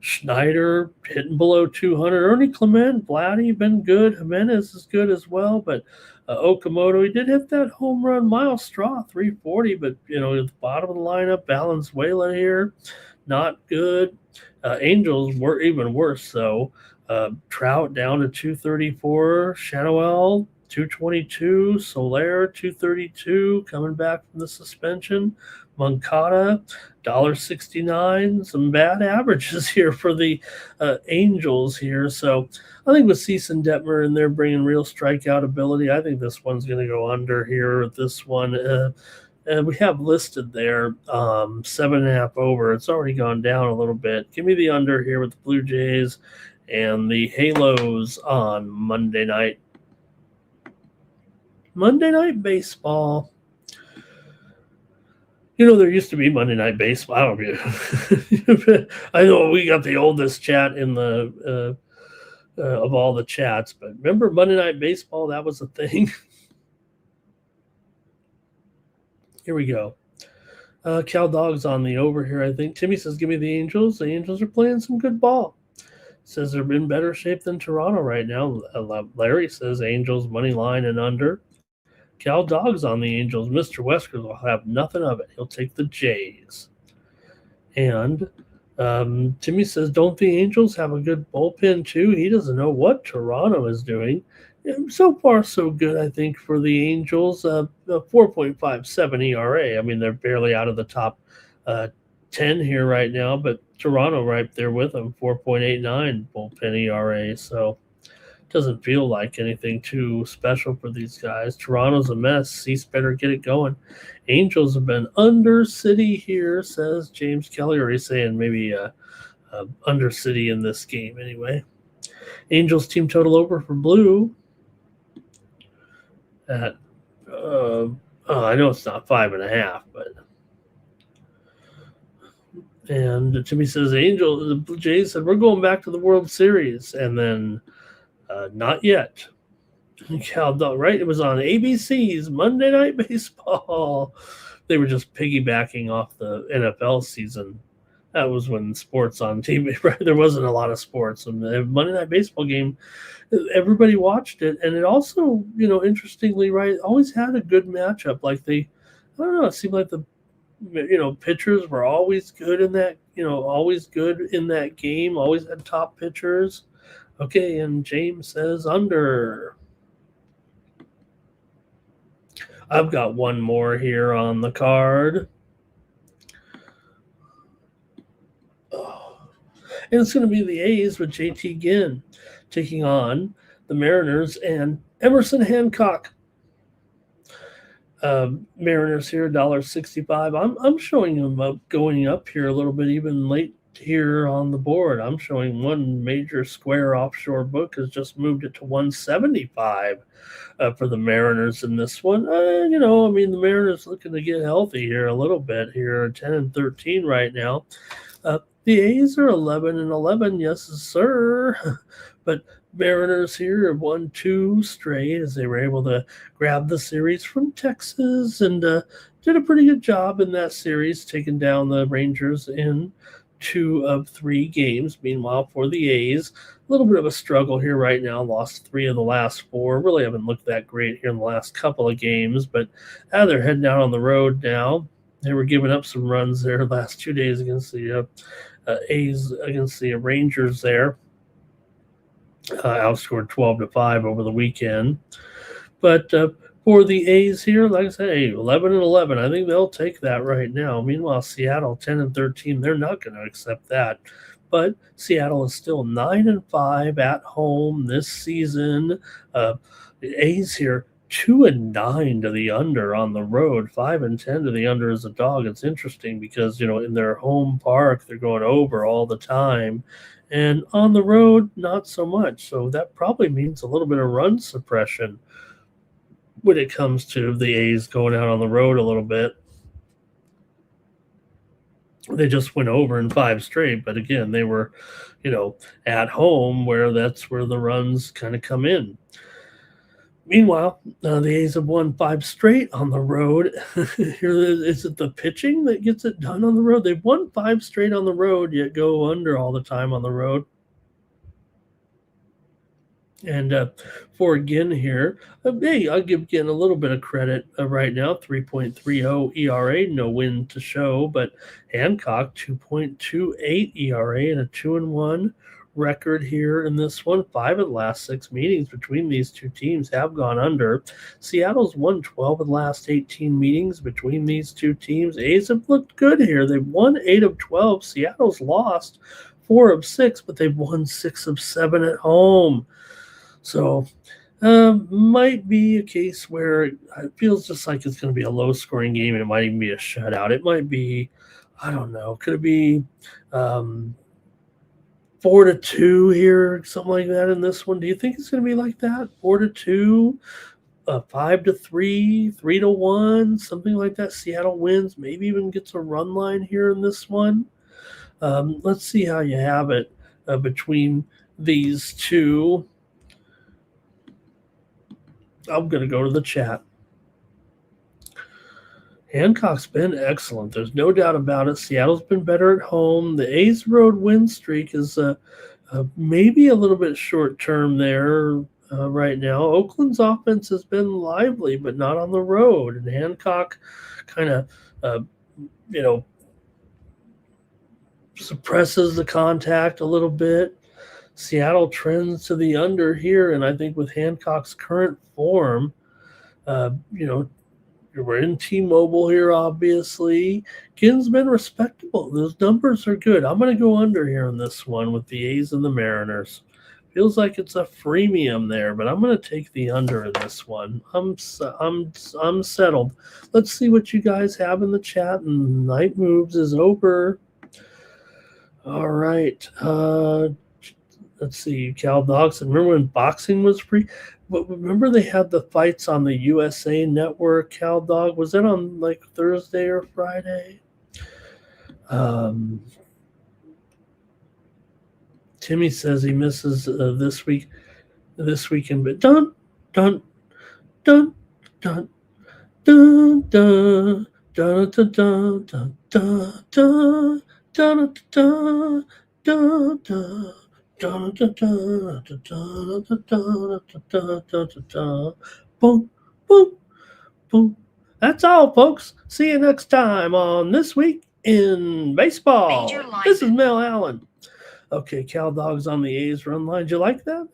Schneider hitting below 200. Ernie Clement, Vladdy been good. Jimenez is good as well. But Okamoto, he did hit that home run. Miles Straw, 340. But, you know, at the bottom of the lineup, Valenzuela here, not good. Angels were even worse, though. Trout down to 234. Chanuel, 222. Soler, 232, coming back from the suspension. Moncada, $1.69. Some bad averages here for the Angels here. So I think with Cease and Detmer in there bringing real strikeout ability, I think this one's going to go under here. This one, we have listed there 7.5 over. It's already gone down a little bit. Give me the under here with the Blue Jays and the Halos on Monday night. Monday Night Baseball. You know, there used to be Monday Night Baseball. I know we got the oldest chat in the of all the chats. But remember Monday Night Baseball? That was a thing. Here we go. Cal Dog's on the over here, I think. Timmy says, give me the Angels. The Angels are playing some good ball. Says they're in better shape than Toronto right now. Larry says Angels money line and under. Cal Dog's on the Angels. Mr. Wesker will have nothing of it. He'll take the Jays. And Timmy says, don't the Angels have a good bullpen too? He doesn't know what Toronto is doing. So far, so good, I think, for the Angels. 4.57 ERA. I mean, they're barely out of the top 10 here right now, but Toronto right there with them, 4.89 bullpen ERA. So it doesn't feel like anything too special for these guys. Toronto's a mess. Cease better get it going. Angels have been under city here, says James Kelly, or he's saying maybe under city in this game anyway. Angels team total over for blue at I know it's not 5.5, but and Jimmy says the Blue Jays said we're going back to the World Series, and then not yet. Cal Dog, right? It was on ABC's Monday Night Baseball. They were just piggybacking off the NFL season. That was when sports on TV, right? There wasn't a lot of sports. And the Monday Night Baseball game, everybody watched it. And it also, interestingly, right, always had a good matchup. Like I don't know, it seemed like the, pitchers were always good in that, always good in that game, always had top pitchers. Okay, and James says under. I've got one more here on the card. And it's going to be the A's with JT Ginn taking on the Mariners and Emerson Hancock. Mariners here, $1.65. I'm showing them up, going up here a little bit, even late here on the board. I'm showing one major square offshore book has just moved it to 175 for the Mariners in this one. The Mariners looking to get healthy here a little bit here, 10-13 right now. The A's are 11-11, yes, sir. But Mariners here have won 2 straight as they were able to grab the series from Texas and did a pretty good job in that series, taking down the Rangers in 2 of 3 games. Meanwhile, for the A's, a little bit of a struggle here right now. Lost 3 of the last 4. Really haven't looked that great here in the last couple of games, but they're heading out on the road now. They were giving up some runs there the last 2 days against the A's, against the Rangers there. Outscored 12-5 over the weekend. But for the A's here, like I said, 11-11. I think they'll take that right now. Meanwhile, Seattle 10-13. They're not going to accept that. But Seattle is still 9-5 at home this season. The A's here 2-9 to the under on the road, 5-10 to the under as a dog. It's interesting because in their home park they're going over all the time, and on the road not so much. So that probably means a little bit of run suppression when it comes to the A's going out on the road a little bit. They just went over in 5 straight, but again, they were, at home where that's where the runs kind of come in. Meanwhile, the A's have won 5 straight on the road. Is it the pitching that gets it done on the road? They've won 5 straight on the road, yet go under all the time on the road. And for Ginn here, I'll give Ginn a little bit of credit right now. 3.30 ERA, no win to show, but Hancock 2.28 ERA and a 2-1 record here in this one. 5 of the last 6 meetings between these two teams have gone under. Seattle's won 12 of the last 18 meetings between these two teams. A's have looked good here. They've won 8 of 12. Seattle's lost 4 of 6, but they've won 6 of 7 at home. So might be a case where it feels just like it's going to be a low-scoring game, and it might even be a shutout. It might be, I don't know, could it be 4-2 here, something like that in this one? Do you think it's going to be like that? 4-2, 5-3, 3-1, something like that. Seattle wins, maybe even gets a run line here in this one. Let's see how you have it between these two. I'm going to go to the chat. Hancock's been excellent. There's no doubt about it. Seattle's been better at home. The A's road win streak is maybe a little bit short term there right now. Oakland's offense has been lively, but not on the road. And Hancock kind of, suppresses the contact a little bit. Seattle trends to the under here, and I think with Hancock's current form, we're in T-Mobile here, obviously. Ginn's been respectable. Those numbers are good. I'm going to go under here on this one with the A's and the Mariners. Feels like it's a freemium there, but I'm going to take the under in this one. I'm settled. Let's see what you guys have in the chat. And Night Moves is over. All right. Let's see. Cal Dogs. Remember when boxing was free? But remember they had the fights on the USA Network, Cal Dog? Was that on like Thursday or Friday? Timmy says he misses this weekend, but dun dun dun dun dun dun dun dun dun dun dun dun dun dun dun dun. Boom, boom, boom. That's all, folks. See you next time on This Week in Baseball. This is Mel Allen. Okay, Cal Dog's on the A's run line. Did you like that?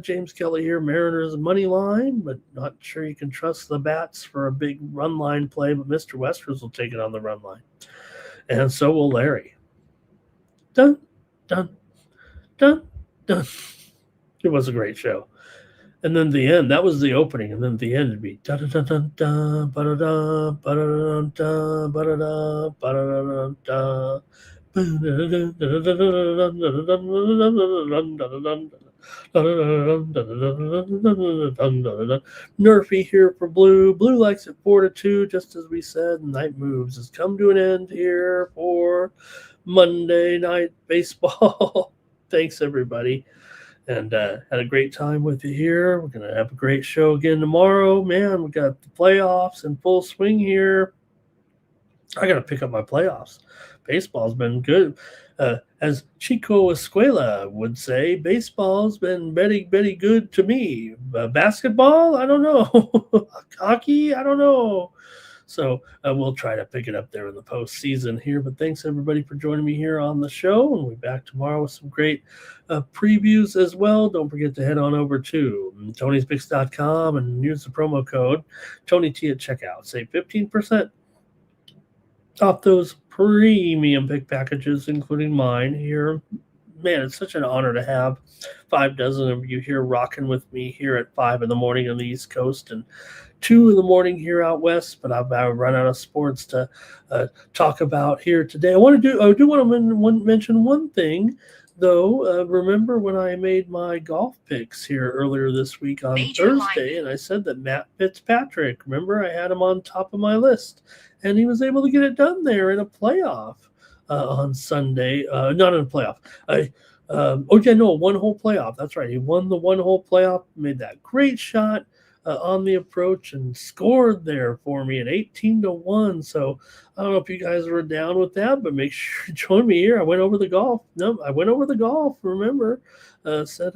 James Kelly here, Mariners money line, but not sure you can trust the bats for a big run line play, but Mr. Westers will take it on the run line. And so will Larry. Dun, dun. Dun, dun. It was a great show. And then the end, that was the opening, and then the end would be da da da da da ba da da ba da da ba da da ba da da da. Nerfy here for Blue. Blue likes it 4-2, just as we said. Night Moves has come to an end here for Monday Night Baseball. Thanks, everybody. And had a great time with you here. We're going to have a great show again tomorrow. Man, we got the playoffs in full swing here. I got to pick up my playoffs. Baseball's been good. As Chico Escuela would say, baseball's been very, very good to me. Basketball, I don't know. Hockey, I don't know. So we'll try to pick it up there in the postseason here. But thanks, everybody, for joining me here on the show. And we'll be back tomorrow with some great previews as well. Don't forget to head on over to Tony'sPicks.com and use the promo code TonyT at checkout. Save 15% off those premium pick packages, including mine here. Man, it's such an honor to have 5 dozen of you here rocking with me here at 5 in the morning on the East Coast and 2 in the morning here out west. But I've run out of sports to talk about here today. I do want to mention one thing, though. Remember when I made my golf picks here earlier this week on Thursday, and I said that Matt Fitzpatrick, remember I had him on top of my list, and he was able to get it done there in a playoff. On Sunday, not in a playoff. One-hole playoff. That's right. He won the one-hole playoff, made that great shot on the approach, and scored there for me at 18-1. So I don't know if you guys were down with that, but make sure you join me here. I went over the golf. Remember, said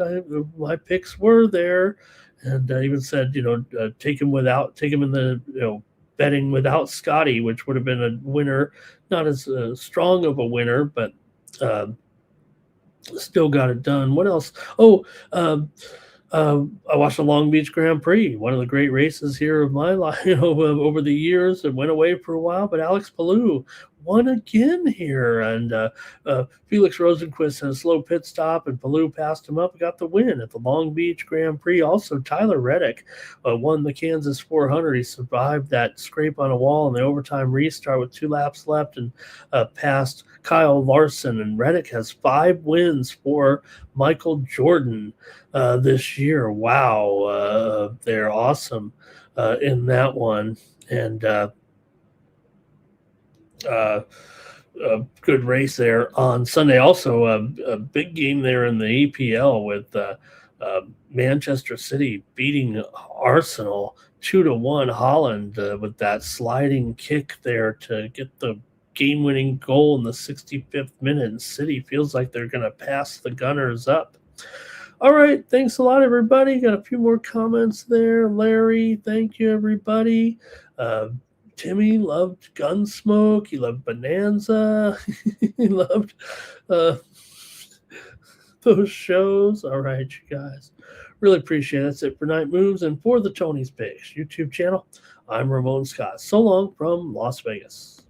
my picks were there, and I even said take him in the betting without Scotty, which would have been a winner. Not as strong of a winner, but still got it done. What else? I watched the Long Beach Grand Prix, one of the great races here of my life, over the years. It went away for a while, but Alex Palou won again here, and Felix Rosenquist had a slow pit stop, and Palou passed him up and got the win at the Long Beach Grand Prix. Also, Tyler Reddick won the Kansas 400. He survived that scrape on a wall in the overtime restart with 2 laps left, and passed Kyle Larson. And Reddick has 5 wins for Michael Jordan this year. Wow, they're awesome in that one. And a good race there on Sunday. Also, a big game there in the EPL with Manchester City beating Arsenal 2-1. Holland with that sliding kick there to get the game-winning goal in the 65th minute. And City feels like they're going to pass the Gunners up. All right, thanks a lot, everybody. Got a few more comments there. Larry, thank you, everybody. Timmy loved Gunsmoke. He loved Bonanza. He loved those shows. All right, you guys. Really appreciate it. That's it for Night Moves. And for the Tony's Picks YouTube channel, I'm Ramon Scott. So long from Las Vegas.